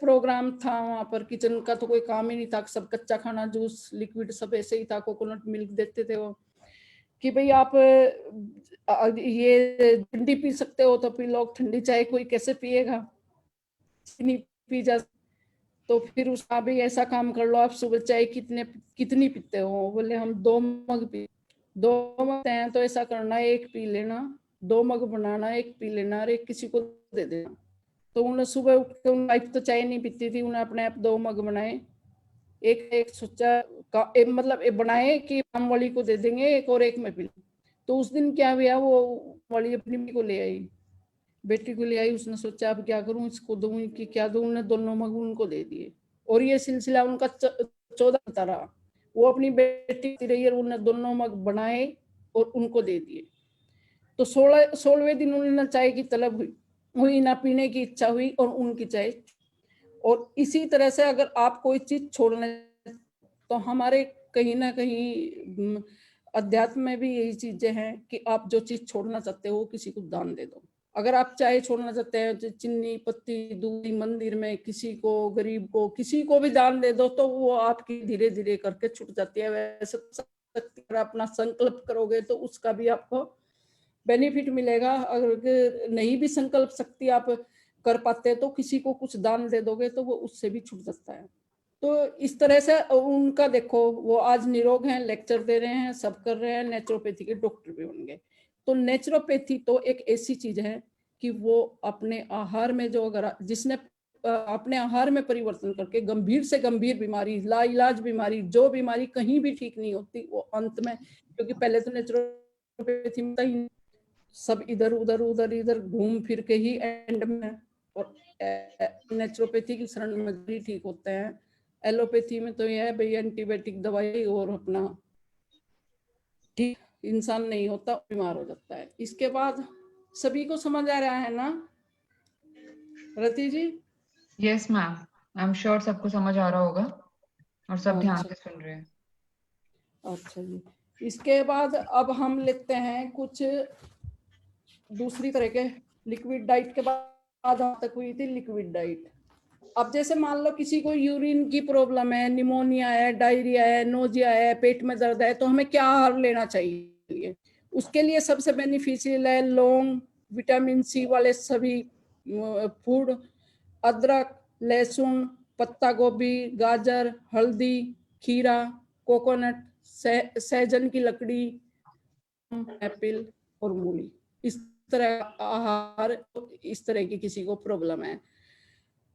प्रोग्राम था वहां पर, किचन का तो कोई काम ही नहीं था, सब कच्चा खाना, जूस, लिक्विड सब ऐसे ही था, कोकोनट मिल्क देते थे वो, कि भाई आप ये ठंडी पी सकते हो तो पी लो, ठंडी चाय कोई कैसे पिएगा, नहीं पी जा। तो फिर उसका भी ऐसा काम कर लो, आप सुबह चाय कितनी पीते हो, बोले हम 2 मग पी, 2 मग हैं तो ऐसा करना, एक पी लेना, 2 मग बनाना, एक पी लेना और एक किसी को दे देना। तो उन्होंने सुबह उठ के, उन वाइफ तो चाय नहीं पीती थी, उन्होंने अपने आप 2 मग बनाए, एक सोचा मतलब बनाए कि काम वाली को दे देंगे एक, और एक में पी। तो उस दिन क्या हुआ, वो वाली अपनी को ले आई, बेटी को ले आई, उसने सोचा अब क्या करूं, इसको दूं कि क्या दूं, उन्होंने 2 मग उनको दे दिए, और ये सिलसिला उनका 14 का रहा। वो अपनी बेटी रही और उन्होंने 2 मग बनाए और उनको दे दिए। तो 16वें दिन उन्होंने चाय की तलब हुई ना, पीने की इच्छा हुई और उनकी चाय। और इसी तरह से अगर आप कोई चीज छोड़ने, तो हमारे कहीं ना कहीं अध्यात्म में भी यही चीजें हैं कि आप जो चीज छोड़ना चाहते हो किसी को दान दे दो। अगर आप चाय छोड़ना चाहते हैं, चीनी पत्ती दूध मंदिर में किसी को, गरीब को, किसी को भी दान दे दो, तो वो आपकी धीरे धीरे करके छूट जाती है। वैसे अगर अपना संकल्प करोगे तो उसका भी आपको बेनिफिट मिलेगा। अगर नहीं भी संकल्प शक्ति आप कर पाते तो किसी को कुछ दान दे दोगे तो वो उससे भी छूट सकता है। तो इस तरह से उनका देखो, वो आज निरोग हैं, लेक्चर दे रहे हैं, सब कर रहे हैं, नेचुरोपैथी के डॉक्टर भी होंगे। तो नेचुरोपैथी तो एक ऐसी चीज है कि वो अपने आहार में जो, अगर जिसने अपने आहार में परिवर्तन करके गंभीर से गंभीर बीमारी, लाइलाज बीमारी, जो बीमारी कहीं भी ठीक नहीं होती, वो अंत में, क्योंकि पहले तो नेचुरोपैथी में सब इधर उधर उधर इधर घूम फिर के ही एंड में, और नेचुरोपैथी की शरण में भी ठीक होते हैं। एलोपैथी में तो यह है भाई एंटीबायोटिक दवाई और अपना ठीक इंसान नहीं होता, बीमार हो जाता है। इसके बाद सभी को समझ आ रहा है ना Rati ji? Yes ma'am, I am sure सबको समझ आ रहा होगा और सब ध्यान अच्छा से सुन रहे हैं। अच्छा जी। इसके बाद अब हम लेते हैं कुछ दूसरी तरह के लिक्विड डाइट के बाद तक हुई थी लिक्विड डाइट। अब जैसे मान लो किसी को यूरिन की प्रॉब्लम है, निमोनिया है, डायरिया है, नोजिया है, पेट में दर्द है, तो हमें क्या आहार लेना चाहिए? उसके लिए सबसे बेनिफिशियल है लौंग, विटामिन सी वाले सभी फूड, अदरक, लहसुन, पत्ता गोभी, गाजर, हल्दी, खीरा, कोकोनट, सहजन की लकड़ी, एप्पल और मूली। इस तरह आहार, इस तरह की किसी को प्रॉब्लम है।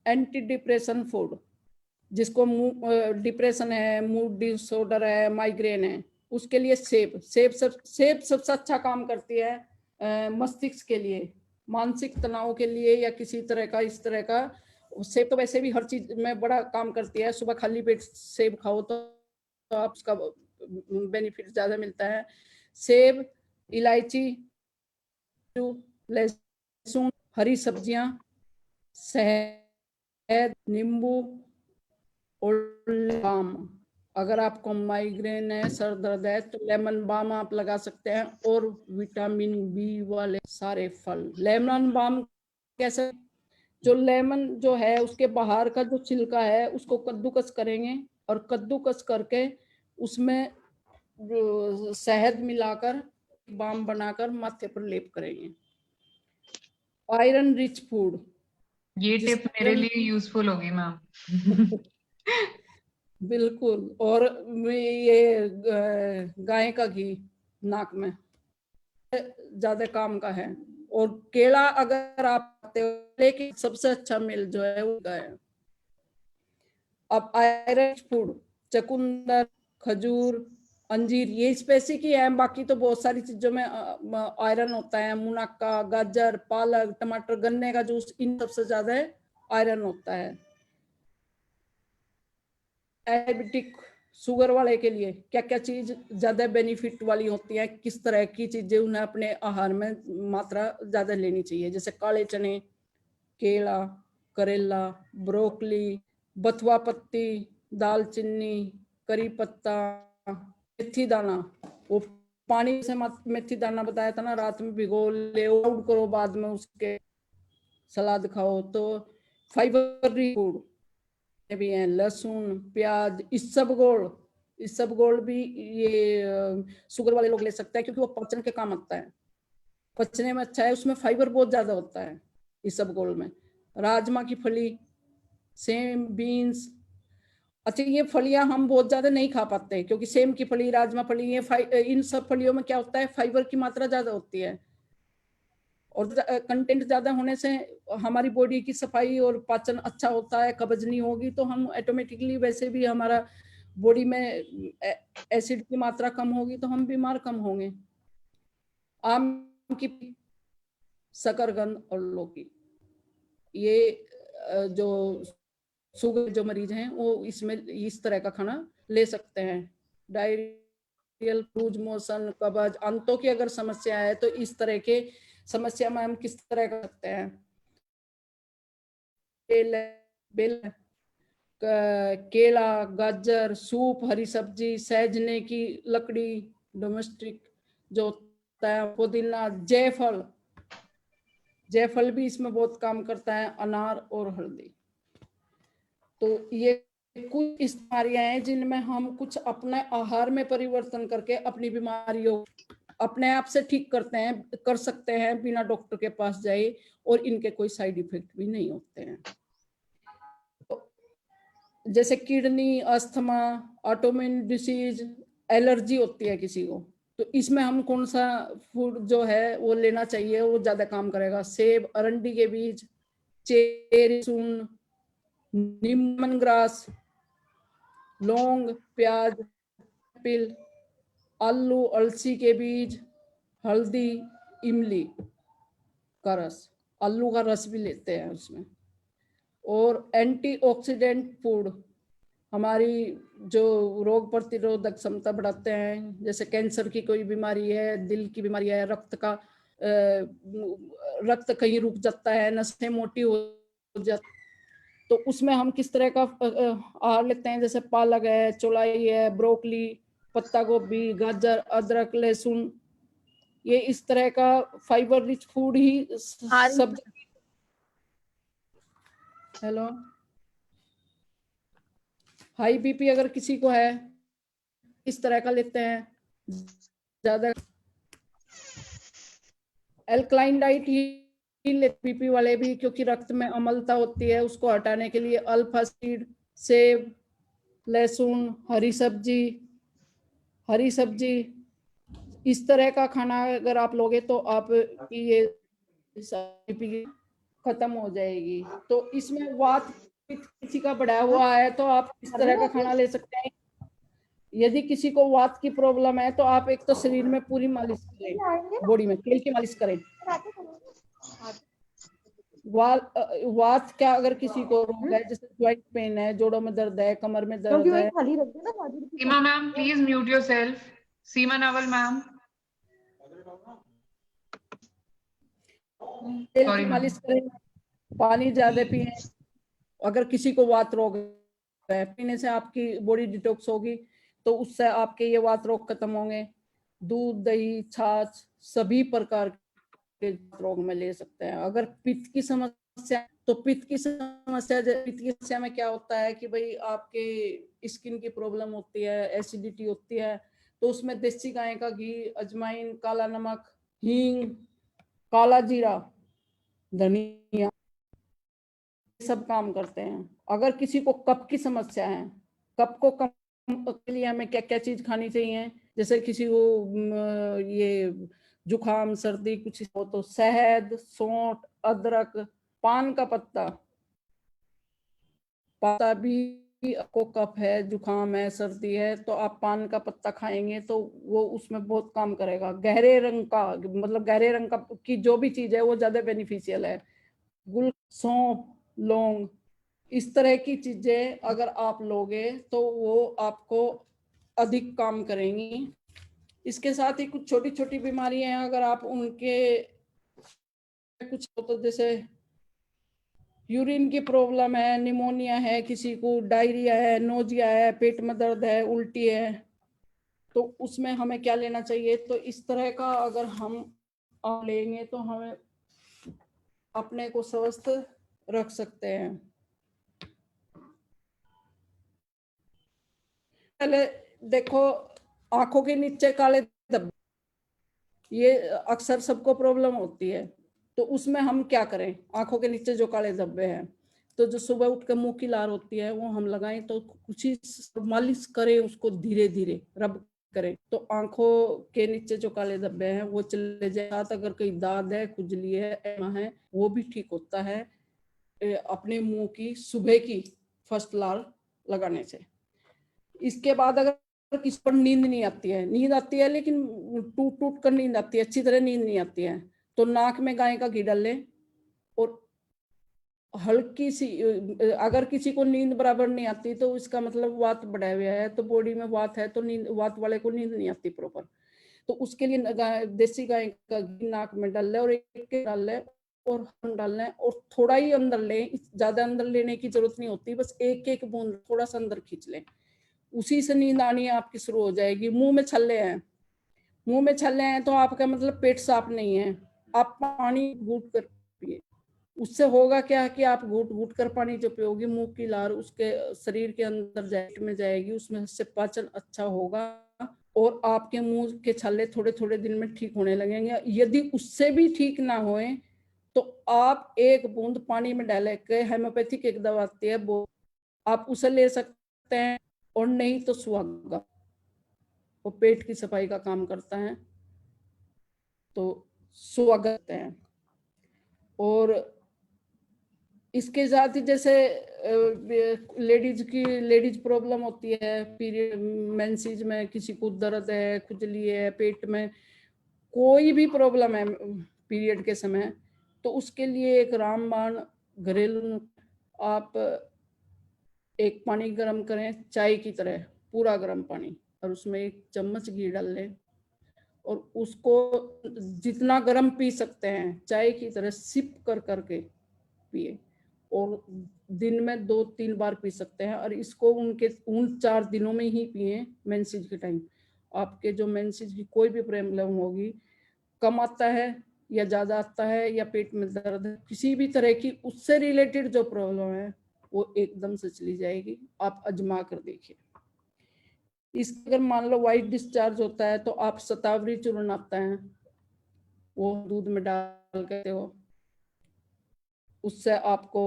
एंटी डिप्रेशन फूड, जिसको डिप्रेशन है, मूड डिसऑर्डर है, माइग्रेन है, उसके लिए सेब सबसे अच्छा काम करती है मस्तिष्क के लिए, मानसिक तनाव के लिए, या किसी तरह का इस तरह का। सेब तो वैसे भी हर चीज में बड़ा काम करती है, सुबह खाली पेट सेब खाओ तो आप उसका बेनिफिट ज्यादा मिलता है। सेब, इलायची, लहसुन, हरी सब्जियां, शहद, नींबू और बाम। अगर आपको माइग्रेन है, सर दर्द है, तो लेमन बाम आप लगा सकते हैं। और विटामिन बी वाले सारे फल, लेमन बाम कैसे? जो लेमन जो है उसके बाहर का जो छिलका है उसको कद्दूकस करेंगे, और कद्दूकस करके उसमें शहद मिलाकर बाम बनाकर माथे पर लेप करेंगे। आयरन रिच फूड, ये जिस टिप मेरे लिए यूजफुल होगी मैम। बिल्कुल। और ये गाय का घी नाक में ज्यादा काम का है। और केला अगर आप खाते हो, लेकिन सबसे अच्छा मिल जो है वो गाय। अब आयरन फूड, चकुंदर, खजूर, अंजीर, ये स्पेसिफिक ही है, बाकी तो बहुत सारी चीजों में आयरन होता है। मुनक्का, गाजर, पालक, टमाटर, गन्ने का जूस, इन सबसे ज्यादा आयरन होता है। डायबिटिक शुगर वाले के लिए क्या क्या चीज ज्यादा बेनिफिट वाली होती है, किस तरह की चीजें उन्हें अपने आहार में मात्रा ज्यादा लेनी चाहिए? जैसे काले चने, केला, करेला, ब्रोकली, बथुआ पत्ती, दालचीनी, करी पत्ता, मेथी दाना, वो पानी से मेथी दाना बताया था ना, रात में भिगो ले, आउट करो, बाद में उसके सलाद खाओ। तो फाइबर रिच फूड भी है, लहसुन, प्याज, इसबगोल भी ये शुगर वाले लोग ले सकते हैं, क्योंकि वो पाचन के काम आता है, पचने में अच्छा है, उसमें फाइबर बहुत ज्यादा होता है इसबगोल में। राजमा की फली, सेम, बीन्स। अच्छा, ये फलियां हम बहुत ज्यादा नहीं खा पाते, क्योंकि सेम की फली, राजमा फली, ये इन सब फलियों में क्या होता है, फाइबर की मात्रा ज्यादा होती है, और कंटेंट ज्यादा होने से हमारी बॉडी की सफाई और पाचन अच्छा होता है, कब्ज नहीं होगी, तो हम ऑटोमेटिकली, वैसे भी हमारा बॉडी में एसिड की मात्रा कम होगी, तो हम बीमार कम होंगे। आम की, शकरकंद और लौकी, ये जो शुगर जो मरीज हैं वो इसमें इस तरह का खाना ले सकते हैं। डायरियल, लूज मोशन, कब्ज, अंतों की अगर समस्या है तो इस तरह के समस्या में हम किस तरह कर सकते हैं। बेल, केला, गाजर, सूप, हरी सब्जी, सहजने की लकड़ी, डोमेस्टिक जो होता है, पुदीना, जायफल भी इसमें बहुत काम करता है, अनार और हल्दी। तो ये कुछ इस बीमारियां हैं जिनमें हम कुछ अपने आहार में परिवर्तन करके अपनी बीमारियों अपने आप से ठीक कर सकते हैं, बिना डॉक्टर के पास जाए, और इनके कोई साइड इफेक्ट भी नहीं होते हैं। तो जैसे kidney, asthma, autoimmune disease, allergy होती है किसी को, तो इसमें हम कौन सा फूड जो है वो लेना चाहिए, वो ज्यादा काम करेगा। सेब, अरंडी के बीज, चेरी, सुन, नीमन ग्रास, लौंग, प्याज, पिल, आलू, अलसी के बीज, हल्दी, इमली का रस, आलू का रस भी लेते हैं उसमें। और एंटीऑक्सीडेंट फूड हमारी जो रोग प्रतिरोधक क्षमता बढ़ाते हैं, जैसे कैंसर की कोई बीमारी है, दिल की बीमारी है, रक्त कहीं रुक जाता है, नसें मोटी हो जाती, तो उसमें हम किस तरह का आहार लेते हैं, जैसे पालक है, चौलाई है, ब्रोकली, पत्ता गोभी, गाजर, अदरक, लहसुन, ये इस तरह का फाइबर रिच फूड ही सब। हेलो, हाई बीपी अगर किसी को है, इस तरह का लेते हैं ज्यादा। एल्कलाइन डाइट ही लेते बीपी वाले भी, क्योंकि रक्त में अम्लता होती है, उसको हटाने के लिए अल्फा सीड, सेब, लहसुन, हरी सब्जी, इस तरह का खाना अगर आप लोगे तो आप ये खत्म हो जाएगी। तो इसमें वात किसी का बढ़ा हुआ है तो आप इस तरह का खाना ले सकते हैं। यदि किसी को वात की प्रॉब्लम है तो आप एक तो शरीर में पूरी मालिश करें, बॉडी में तेल की मालिश करें। वात क्या अगर किसी को रोग है, जैसे ज्वाइंट पेन है, जोड़ों में दर्द है, कमर में दर्द है। Seema ma'am please mute yourself. Seema Naval ma'am, तेल सॉरी की मैम। मालिश करें, पानी ज्यादा पिए। अगर किसी को वात रोग है, पीने से आपकी बॉडी डिटॉक्स होगी, तो उससे आपके ये वात रोग खत्म होंगे। दूध, दही, छाछ सभी प्रकार के रोग में ले सकते हैं। अगर पित्त की समस्या, तो पित्त की समस्या में क्या होता है कि भाई आपके स्किन की प्रॉब्लम होती है, एसिडिटी होती है, तो उसमें देसी गाय का घी, अजवाइन, काला नमक, हींग, काला जीरा, धनिया, सब काम करते हैं। अगर किसी को कफ की समस्या है, कफ को कम के लिए हमें क्या क्या चीज खानी चाहिए, जैसे किसी को ये जुखाम, सर्दी कुछ हो तो शहद, सौंठ, अदरक, पान का पत्ता भी, आपको कफ है, जुखाम है, सर्दी है, तो आप पान का पत्ता खाएंगे तो वो उसमें बहुत काम करेगा। गहरे रंग का, मतलब गहरे रंग का की जो भी चीज है वो ज्यादा बेनिफिशियल है। गुल, सौंफ, लौंग, इस तरह की चीजें अगर आप लोगे तो वो आपको अधिक काम करेंगी। इसके साथ ही कुछ छोटी छोटी बीमारियां हैं, अगर आप उनके कुछ तो जैसे यूरिन की प्रॉब्लम है, निमोनिया है, किसी को डायरिया है, नोजिया है, पेट में दर्द है, उल्टी है, तो उसमें हमें क्या लेना चाहिए, तो इस तरह का अगर हम लेंगे तो हमें अपने को स्वस्थ रख सकते हैं। पहले देखो, आंखों के नीचे काले धब्बे, ये अक्सर सबको प्रॉब्लम होती है। तो उसमें हम क्या करें, आंखों के नीचे जो काले धब्बे हैं, तो जो सुबह उठ के मुंह की लार होती है वो हम लगाएं, तो कुछ ही मालिश करें, उसको धीरे धीरे रब करें, तो आंखों के नीचे जो काले धब्बे हैं वो चले जाए। साथ अगर कोई दाद है, खुजली है, एमा है, वो भी ठीक होता है अपने मुंह की सुबह की फर्स्ट लार लगाने से। इसके बाद अगर किसी पर नींद नहीं आती है, नींद आती है लेकिन टूट टूट कर नींद आती है, अच्छी तरह नींद नहीं आती है, तो नाक में गाय का घी डाल लें। और हल्की सी, अगर किसी को नींद बराबर नहीं आती तो इसका मतलब वात बढ़ा हुआ है, तो बॉडी में वात है, तो नींद, वात वाले को नींद नहीं आती प्रॉपर, तो उसके लिए देसी गाय का घी नाक में डाल लें और एक डाल लें और हम डाल लें, और थोड़ा ही अंदर लें, ज्यादा अंदर लेने की जरूरत नहीं होती, बस एक एक बूंद थोड़ा सा अंदर खींच लें, उसी से नींद आनी आपकी शुरू हो जाएगी। मुंह में छल्ले हैं, मुंह में छल्ले हैं तो आपका मतलब पेट साफ नहीं है, आप पानी घूट कर पिए। उससे होगा क्या कि आप घूट घूट कर पानी जो पियोगे, मुंह की लार उसके शरीर के अंदर में जाएगी, उसमें से पाचन अच्छा होगा और आपके मुंह के छल्ले थोड़े थोड़े दिन में ठीक होने लगेंगे। यदि उससे भी ठीक ना होए तो आप एक बूंद पानी में डाल के, हेम्योपैथिक एक दवा आती है वो आप उसे ले सकते हैं, और नहीं तो सुहागा, वो पेट की सफाई का काम करता है, तो सुहागा हैं। और इसके साथ ही जैसे लेडीज प्रॉब्लम होती है, पीरियड मेंसेज में किसी को दर्द है, खुजली है, पेट में कोई भी प्रॉब्लम है पीरियड के समय, तो उसके लिए एक रामबाण घरेलू, आप एक पानी गर्म करें चाय की तरह, पूरा गर्म पानी, और उसमें एक चम्मच घी डाल लें और उसको जितना गर्म पी सकते हैं चाय की तरह सिप कर करके पिए, और दिन में 2-3 बार पी सकते हैं, और इसको उन 4 दिनों में ही पिए मेंसेज के टाइम। आपके जो मेंसेज की कोई भी प्रॉब्लम होगी, कम आता है या ज्यादा आता है या पेट में दर्द है, किसी भी तरह की उससे रिलेटेड जो प्रॉब्लम है वो एकदम से चली जाएगी। आप आजमा कर देखिए। इस अगर मान लो वाइट डिस्चार्ज होता है तो आप शतावरी चूर्ण आता है, वो दूध में डाल के हो, उससे आपको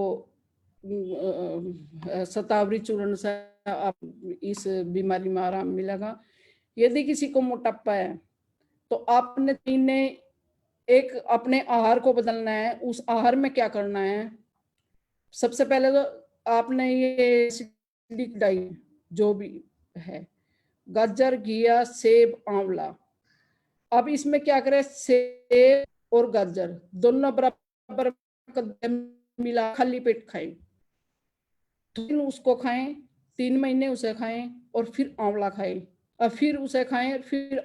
शतावरी चूर्ण से आप इस बीमारी में आराम मिलेगा। यदि किसी को मोटापा है तो आपने ने एक अपने आहार को बदलना है। उस आहार में क्या करना है, सबसे पहले तो आपने ये डाइट जो भी है, गाजर, घिया, सेब, आंवला, अब इसमें क्या करें, सेब और गाजर दोनों बराबर मिला खाली पेट खाएं, फिर उसको खाएं, 3 महीने उसे खाएं, और फिर आंवला खाएं, और फिर उसे खाएं, फिर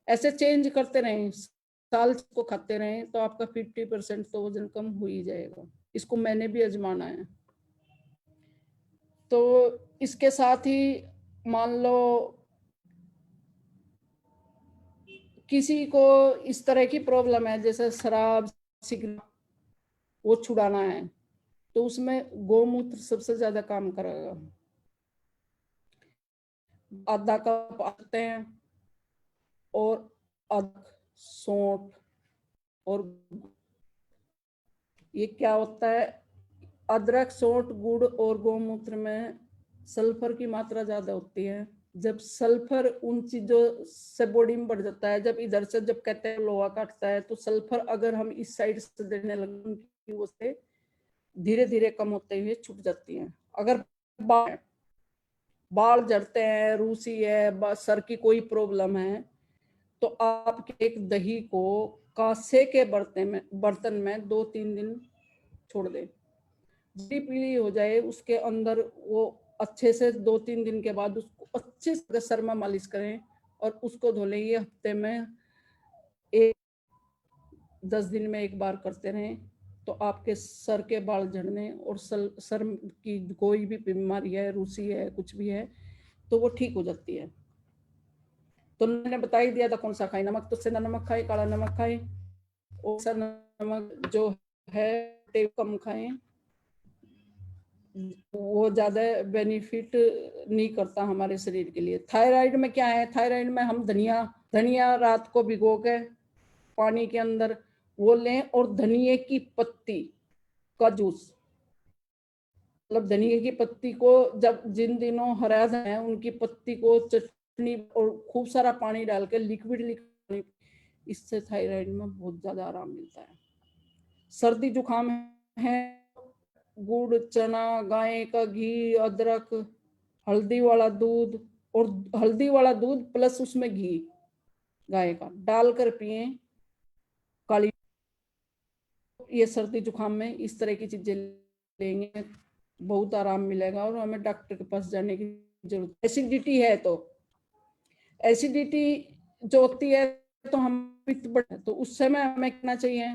ऐसे चेंज करते रहें, साल को खाते रहें, तो आपका 50% तो वजन कम हो ही जाएगा। इसको मैंने भी आजमाना है। तो इसके साथ ही मान लो किसी को इस तरह की प्रॉब्लम है जैसे शराब, सिगरेट, वो छुड़ाना है, तो उसमें गोमूत्र सबसे ज्यादा काम करेगा। आधा कप आते हैं, और अदरक, सौंठ, और ये क्या होता है, अदरक, सौंठ, गुड़ और गोमूत्र में सल्फर की मात्रा ज्यादा होती है। जब सल्फर उन चीजों से बॉडी में बढ़ जाता है, जब इधर से जब कहते हैं लोहा काटता है, तो सल्फर अगर हम इस साइड से देने लगे, वो से धीरे धीरे कम होते हुए छूट जाती हैं। अगर बाल झड़ते हैं, रूसी है, सर की कोई प्रॉब्लम है, तो आप एक दही को कांसे के बर्तन में 2-3 दिन छोड़ दें, पीली हो जाए, उसके अंदर वो अच्छे से 2-3 दिन के बाद उसको अच्छे से सर में मालिश करें और उसको धो लें। ये हफ्ते में 10 दिन में एक बार करते रहें, तो आपके सर के बाल झड़ने और सर की कोई भी बीमारी है, रूसी है, कुछ भी है, तो वो ठीक हो जाती है। तो मैंने बता ही दिया था कौन सा खाए, नमक तो सेंधा नमक खाए, काला नमक खाए, और सा नमक जो है कम खाएं, वो ज्यादा बेनिफिट नहीं करता हमारे शरीर के लिए। थायराइड में क्या है, थायराइड में हम धनिया रात को भिगो के पानी के अंदर वो लें, और धनिए की पत्ती का जूस, मतलब धनिए की पत्ती को जब जिन दिनों हरा है उनकी पत्ती को चटनी और खूब सारा पानी डाल के लिक्विड, इससे थायराइड में बहुत ज्यादा आराम मिलता है। सर्दी जुकाम है, गुड़, चना, गाय का घी, अदरक, हल्दी वाला दूध, और हल्दी वाला दूध प्लस उसमें घी गाय का डालकर पिए, काली, ये सर्दी जुकाम में इस तरह की चीजें लेंगे बहुत आराम मिलेगा, और हमें डॉक्टर के पास जाने की जरूरत। एसिडिटी है तो एसिडिटी जो होती है तो हम पित्त बढ़, तो उस समय हमें कहना चाहिए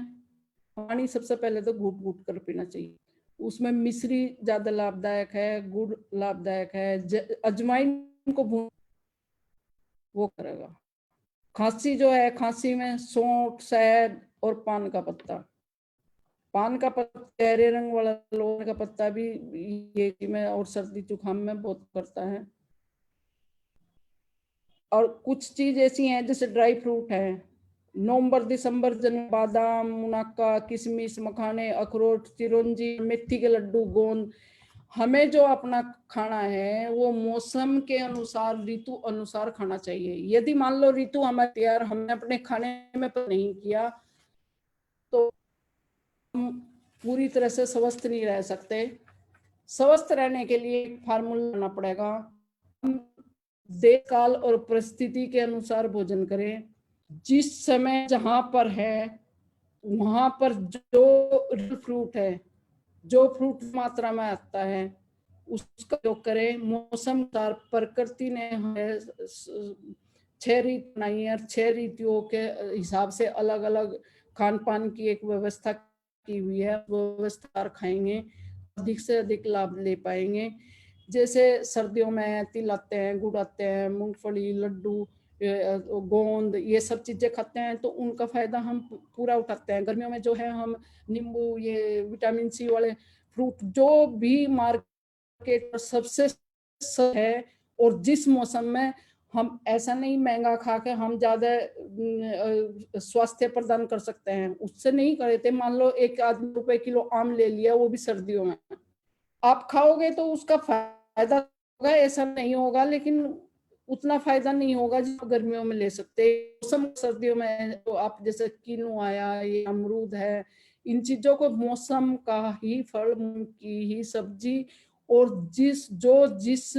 पानी सबसे पहले तो घूट घूट कर पीना चाहिए। उसमें मिश्री ज्यादा लाभदायक है, गुड़ लाभदायक है, अजवाइन को भून वो करेगा। खांसी जो है, खांसी में सौंठ, शहद और पान का पत्ता गहरे रंग वाला लोहे का पत्ता भी ये में और सर्दी जुकाम में बहुत करता है। और कुछ चीज ऐसी हैं जैसे ड्राई फ्रूट है, नवंबर दिसंबर जनवरी, बादाम, मुनक्का, किशमिश, मखाने, अखरोट, चिरौंजी, मेथी के लड्डू, गोंद। हमें जो अपना खाना है वो मौसम के अनुसार, ऋतु अनुसार खाना चाहिए। यदि मान लो ऋतु हमारे तैयार, हमने अपने खाने में नहीं किया तो हम पूरी तरह से स्वस्थ नहीं रह सकते। स्वस्थ रहने के लिए फार्मूला लाना पड़ेगा। हम देश काल और परिस्थिति के अनुसार भोजन करें। जिस समय जहां पर है वहां पर जो फ्रूट है, जो फ्रूट मात्रा में आता है उसका उपयोग करें। मौसम अनुसार प्रकृति ने हमें 6 ऋतु बनाई है, 6 ऋतुओं के हिसाब से अलग अलग खान पान की एक व्यवस्था की हुई है। व्यवस्था खाएंगे अधिक से अधिक लाभ ले पाएंगे। जैसे सर्दियों में तिल आते हैं, गुड़ आते हैं, मूंगफली, लड्डू, गोंद, ये सब चीजें खाते हैं तो उनका फायदा हम पूरा उठाते हैं। गर्मियों में जो है हम नींबू, ये विटामिन सी वाले फ्रूट जो भी मार्केट सबसे है, और जिस मौसम में हम ऐसा नहीं महंगा खा के हम ज्यादा स्वास्थ्य प्रदान कर सकते हैं, उससे नहीं करे थे। मान लो 1 आदमी रुपए किलो आम ले लिया, वो भी सर्दियों में, आप खाओगे तो उसका फायदा होगा, ऐसा नहीं होगा, लेकिन उतना फायदा नहीं होगा जो गर्मियों में ले सकते। मौसम सर्दियों में तो आप जैसे किन्नू आया, ये अमरूद है, इन चीजों को मौसम का ही फल, की ही सब्जी, और जिस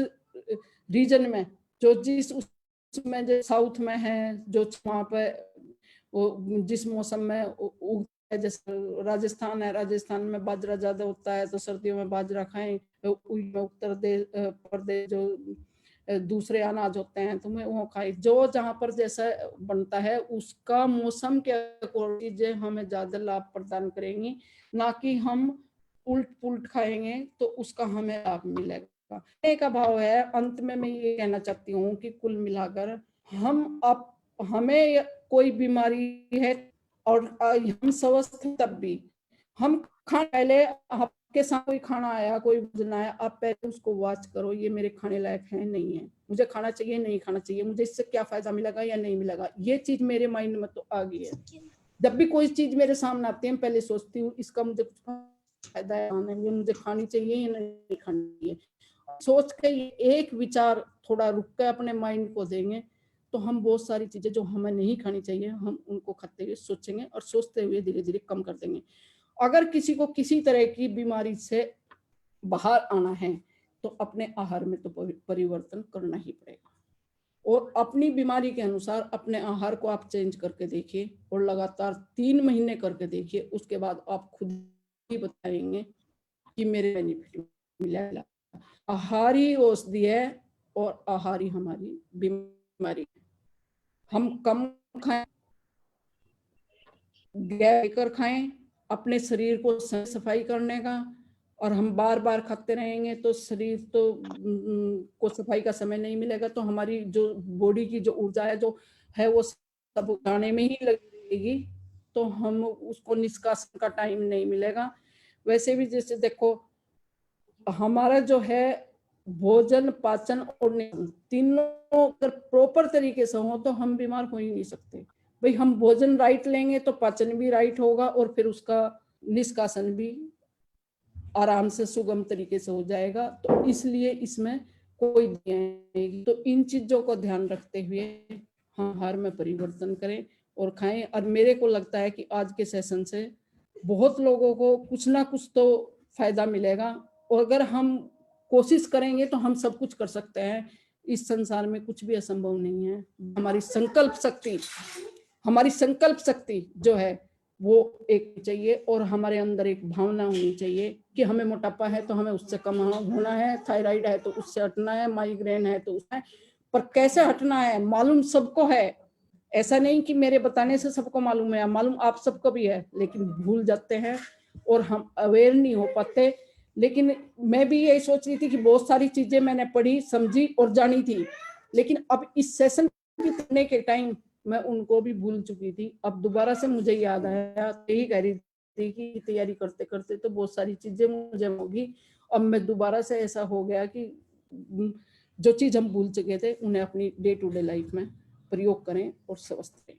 रीजन में, जो जिस उसमें, जो साउथ में है, जो वहाँ पे वो जिस मौसम में उगता है, जैसे राजस्थान है, राजस्थान में बाजरा ज्यादा होता है तो सर्दियों में बाजरा खाएं। उत्तर प्रदेश जो दूसरे अनाज होते हैं तो मैं वो खाई, जो जहाँ पर जैसा बनता है उसका मौसम के अकॉर्डिंग चीजें हमें ज्यादा लाभ प्रदान करेंगी, ना कि हम उल्ट पुल्ट खाएंगे तो उसका हमें लाभ मिलेगा। का भाव है, अंत में मैं ये कहना चाहती हूँ कि कुल मिलाकर हमें कोई बीमारी है और हम स्वस्थ, तब भी हम पहले आपके साथ कोई खाना आया, कोई भोजन आया, आप पहले उसको वॉच करो, ये मेरे खाने लायक है नहीं है, मुझे खाना चाहिए नहीं खाना चाहिए, मुझे इससे क्या फायदा मिलेगा या नहीं मिलेगा। ये चीज मेरे माइंड में तो आ गई है। जब भी कोई चीज मेरे सामने आती है पहले सोचती हूँ इसका मुझे कुछ फायदा है, ये मुझे खानी चाहिए या नहीं खानी चाहिए। सोच के एक विचार थोड़ा रुक के अपने माइंड को देंगे तो हम बहुत सारी चीजें जो हमें नहीं खानी चाहिए हम उनको खाते हुए सोचेंगे और सोचते हुए धीरे धीरे कम कर देंगे। अगर किसी को किसी तरह की बीमारी से बाहर आना है तो अपने आहार में तो परिवर्तन करना ही पड़ेगा, और अपनी बीमारी के अनुसार अपने आहार को आप चेंज करके देखिए और लगातार 3 महीने करके देखिए। उसके बाद आप खुद ही बताएंगे कि मेरे बेनिफिट मिला। आहार ही औषधि है और आहार ही हमारी बीमारी। हम कम खाएं, गैर कर खाएं, अपने शरीर को सफाई करने का और हम बार बार खाते रहेंगे तो शरीर तो को सफाई का समय नहीं मिलेगा, तो हमारी जो बॉडी की जो ऊर्जा है जो है वो सब खाने में ही लगी रहेगी, तो हम उसको निष्कासन का टाइम नहीं मिलेगा। वैसे भी जैसे देखो हमारा जो है भोजन, पाचन और तीनों अगर प्रॉपर तरीके से हो तो हम बीमार हो ही नहीं सकते। भाई हम भोजन राइट लेंगे तो पाचन भी राइट होगा और फिर उसका निष्कासन भी आराम से सुगम तरीके से हो जाएगा। तो इसलिए इसमें कोई नहीं, तो इन चीजों को ध्यान रखते हुए हम आहार में परिवर्तन करें और खाएं। और मेरे को लगता है कि आज के सेशन से बहुत लोगों को कुछ ना कुछ तो फायदा मिलेगा, और अगर हम कोशिश करेंगे तो हम सब कुछ कर सकते हैं। इस संसार में कुछ भी असंभव नहीं है। हमारी संकल्प शक्ति जो है वो एक चाहिए, और हमारे अंदर एक भावना होनी चाहिए कि हमें मोटापा है तो हमें उससे कम होना है, थायराइड है तो उससे हटना है, माइग्रेन है तो उससे, पर कैसे हटना है मालूम सबको है। ऐसा नहीं कि मेरे बताने से सबको मालूम है, मालूम आप सबको भी है, लेकिन भूल जाते हैं और हम अवेयर नहीं हो पाते। लेकिन मैं भी यही सोच रही थी कि बहुत सारी चीजें मैंने पढ़ी, समझी और जानी थी, लेकिन अब इस सेशन करने के टाइम मैं उनको भी भूल चुकी थी। अब दोबारा से मुझे याद आया, यही कह रही थी कि तैयारी करते करते तो बहुत सारी चीजें मुझे होगी। अब मैं दोबारा से ऐसा हो गया कि जो चीज हम भूल चुके थे उन्हें अपनी डे टू डे लाइफ में प्रयोग करें और स्वस्थ रहें।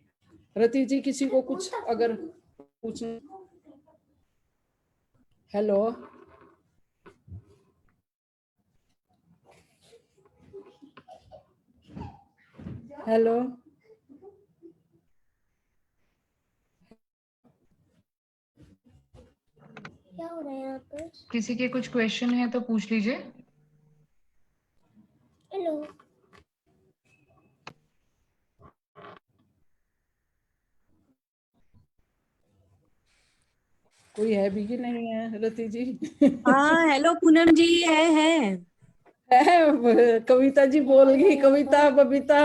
रति जी, किसी को कुछ अगर पूछना? हेलो, हेलो, क्या हो रहा है यहाँ पर? किसी के कुछ क्वेश्चन है तो पूछ लीजिए। हेलो, कोई है भी कि नहीं है रति जी? हाँ हेलो पूनम जी, है है, कविता जी बोल गई, कविता, बबीता,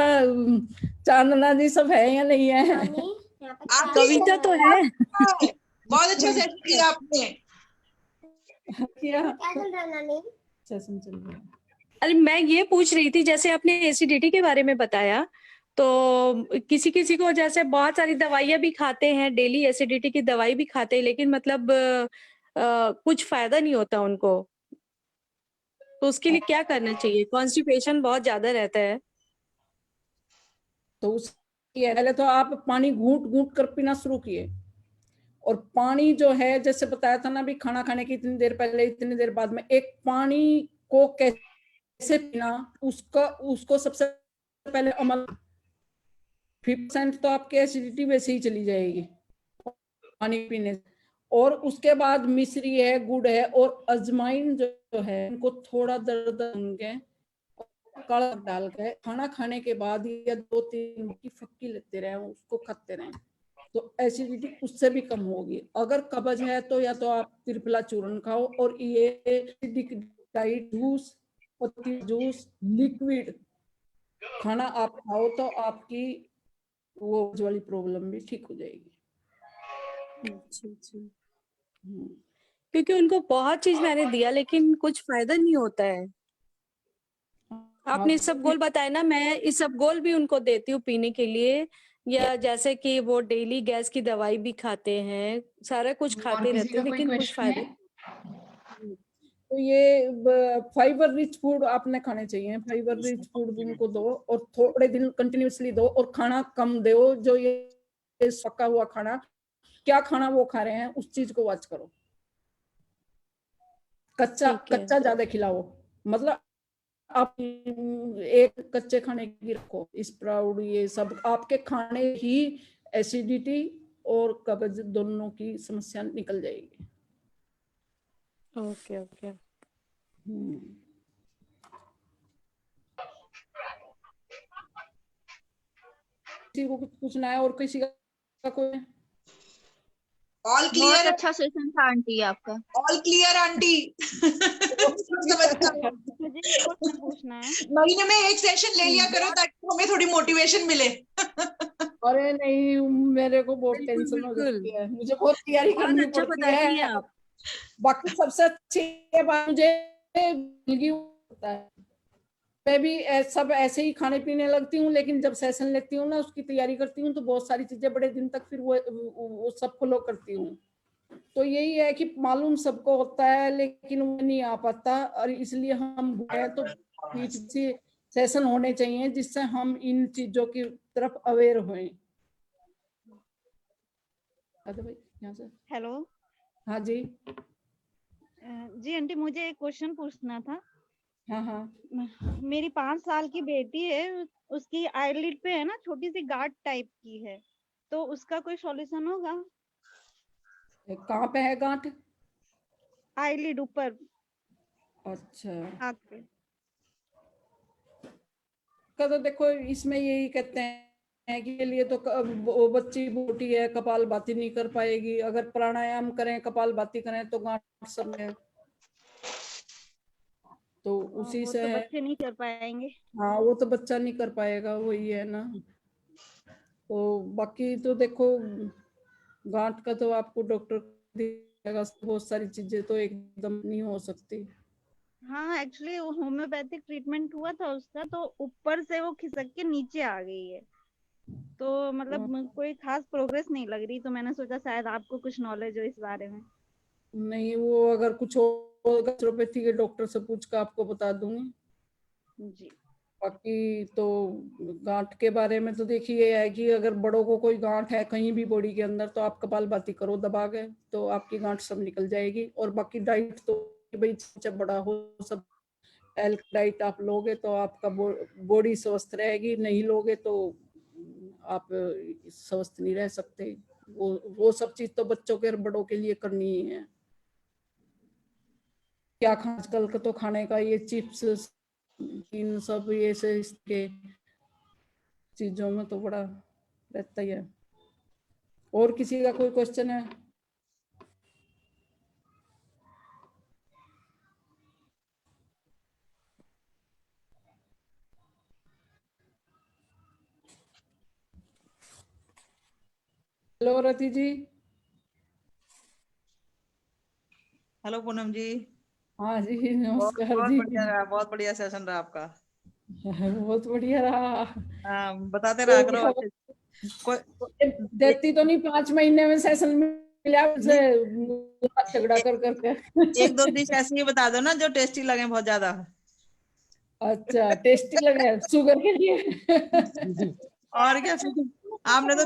चांदना जी सब है या नहीं है? नानी, यहाँ पर आप क्या कविता चल तो रहा है। बहुत अच्छा सेशन किया आपने। क्या क्या चल रहा है नानी? सेशन चल रहा है? अरे मैं ये पूछ रही थी, जैसे आपने एसिडिटी के बारे में बताया, तो किसी किसी को जैसे बहुत सारी दवाइयां भी खाते हैं, डेली एसिडिटी की दवाई भी खाते हैं, लेकिन मतलब कुछ फायदा नहीं होता उनको, तो उसके लिए क्या करना चाहिए? कॉन्स्टिपेशन बहुत ज्यादा रहता है। तो उसकी पहले तो आप पानी घूंट घूंट कर पीना शुरू किए, और पानी जो है जैसे बताया था ना, भी खाना खाने की इतनी देर पहले इतनी देर बाद में एक पानी को कैसे पीना, उसको सबसे पहले अमल। 50% तो आपकी एसिडिटी वैसे ही चली जाएगी पानी पीने से। और उसके बाद मिश्री है, गुड़ है और अजवाइन जो है, उनको थोड़ा दर्द होंगे काला डाल के खाना खाने के बाद या 2-3 की फक्की लेते रहे, उसको खाते रहे, तो एसिडिटी उससे भी कम होगी। अगर कब्ज है तो या तो आप त्रिफला चूर्ण खाओ, और ये डाइट जूस, पत्ती जूस, लिक्विड खाना आप खाओ तो आपकी वो वाली प्रॉब्लम भी ठीक हो जाएगी। अच्छा। क्योंकि उनको बहुत चीज मैंने दिया लेकिन कुछ फायदा नहीं होता है। आपने इसबगोल बताया ना, मैं इसबगोल भी उनको देती हूँ पीने के लिए, या जैसे कि वो डेली गैस की दवाई भी खाते हैं, सारा कुछ खाते रहते हैं, लेकिन कुछ फायदा। तो ये फाइबर रिच फूड आपने खाने चाहिए, फाइबर रिच फूड उनको दो, और थोड़े दिन कंटिन्यूअसली दो, और खाना कम दो। जो ये पका हुआ खाना, क्या खाना वो खा रहे हैं उस चीज को वॉच करो। कच्चा ज्यादा खिलाओ, मतलब आप एक कच्चे खाने की रखो, स्प्राउट, ये सब आपके खाने ही एसिडिटी और कब्ज दोनों की समस्या निकल जाएगी। ओके। किसी को कुछ पूछना है और किसी का कोई? ऑल बहुत क्लियर? अच्छा सेशन था आंटी आपका। All clear aunty? मुझे एक क्वेश्चन पूछना है। महीने में एक सेशन ले लिया करो ताकि हमें थोड़ी मोटिवेशन मिले। अरे नहीं, मेरे को बहुत टेंशन हो जाती है, मुझे बहुत तैयारी बहुत करनी अच्छा पड़ती बताती हैं है। आप। बाकी सबसे अच्छी बात मुझे जिंदगी होता है। मैं भी सब ऐसे ही खाने पीने लगती हूँ, लेकिन जब सेशन लेती हूँ ना, उसकी तैयारी करती हूँ, तो बहुत सारी चीजें बड़े दिन तक फिर वो सब फॉलो करती हूँ। तो यही है कि मालूम सबको होता है, लेकिन वो नहीं आ पाता, और इसलिए हम गए तो बीच से सेशन होने चाहिए जिससे हम इन चीजों की तरफ अवेयर हों। भाई यहाँ से। हेलो हाँ जी। जी आंटी, मुझे एक क्वेश्चन पूछना था। हाँ हाँ। मेरी 5 साल की बेटी है, उसकी आईलिड पे है ना छोटी सी गांठ टाइप की है, तो उसका कोई सॉल्यूशन होगा? कहाँ पे है गांठ? आईलिड ऊपर अच्छा, आँख पे। तो देखो इसमें यही कहते हैं कि के लिए तो वो बच्ची मोटी है, कपालभाति नहीं कर पाएगी। अगर प्राणायाम करें, कपालभाति करें तो गांठ सब है, तो उसी वो से तो है। बच्चे नहीं कर पाएंगे। हाँ, वो तो बच्चा नहीं कर पाएगा, वही है ना। तो बाकी तो देखो गांठ का तो आपको डॉक्टर देगा, बहुत सारी चीजें तो एकदम नहीं हो सकती। हाँ, एक्चुअली होम्योपैथिक ट्रीटमेंट हुआ था उसका, तो ऊपर से वो खिसक के नीचे आ गई है, तो मतलब कोई खास प्रोग्रेस नहीं लग रही, तो मैंने सोचा शायद आपको कुछ नॉलेज हो इस बारे में। नहीं, वो अगर कुछ होगा नेचुरोपैथी के डॉक्टर से पूछ कर आपको बता दूंगी। जी। बाकी तो गांठ के बारे में तो देखिए ये है कि अगर बड़ों को कोई गांठ है कहीं भी बॉडी के अंदर, तो आप कपालभाति करो दबा के, तो आपकी गांठ सब निकल जाएगी। और बाकी डाइट तो भाई जब बड़ा हो सब हेल्थ डाइट आप लोगे तो आपका बॉडी स्वस्थ रहेगी, नहीं लोगे तो आप स्वस्थ नहीं रह सकते। वो सब चीज तो बच्चों के और बड़ों के लिए करनी ही है। क्या आजकल का तो खाने का ये चिप्स इन सब ये से इसके चीजों में तो बड़ा रहता ही है। और किसी का कोई क्वेश्चन है? हेलो रति जी। हेलो पूनम जी। हाँ जी, बहुत नमस्कार बहुत जी। बढ़िया रहा, बहुत बढ़िया सेशन रहा आपका। बहुत बढ़िया रहा। हाँ, बताते रहा करो। कोई देती तो नहीं, 5 महीने में सेशन मिला उसे झगड़ा कर करके। एक दो डिश ऐसी ही बता दो ना जो टेस्टी लगे बहुत ज्यादा। अच्छा, टेस्टी लगे शुगर के लिए। और क्या, आपने तो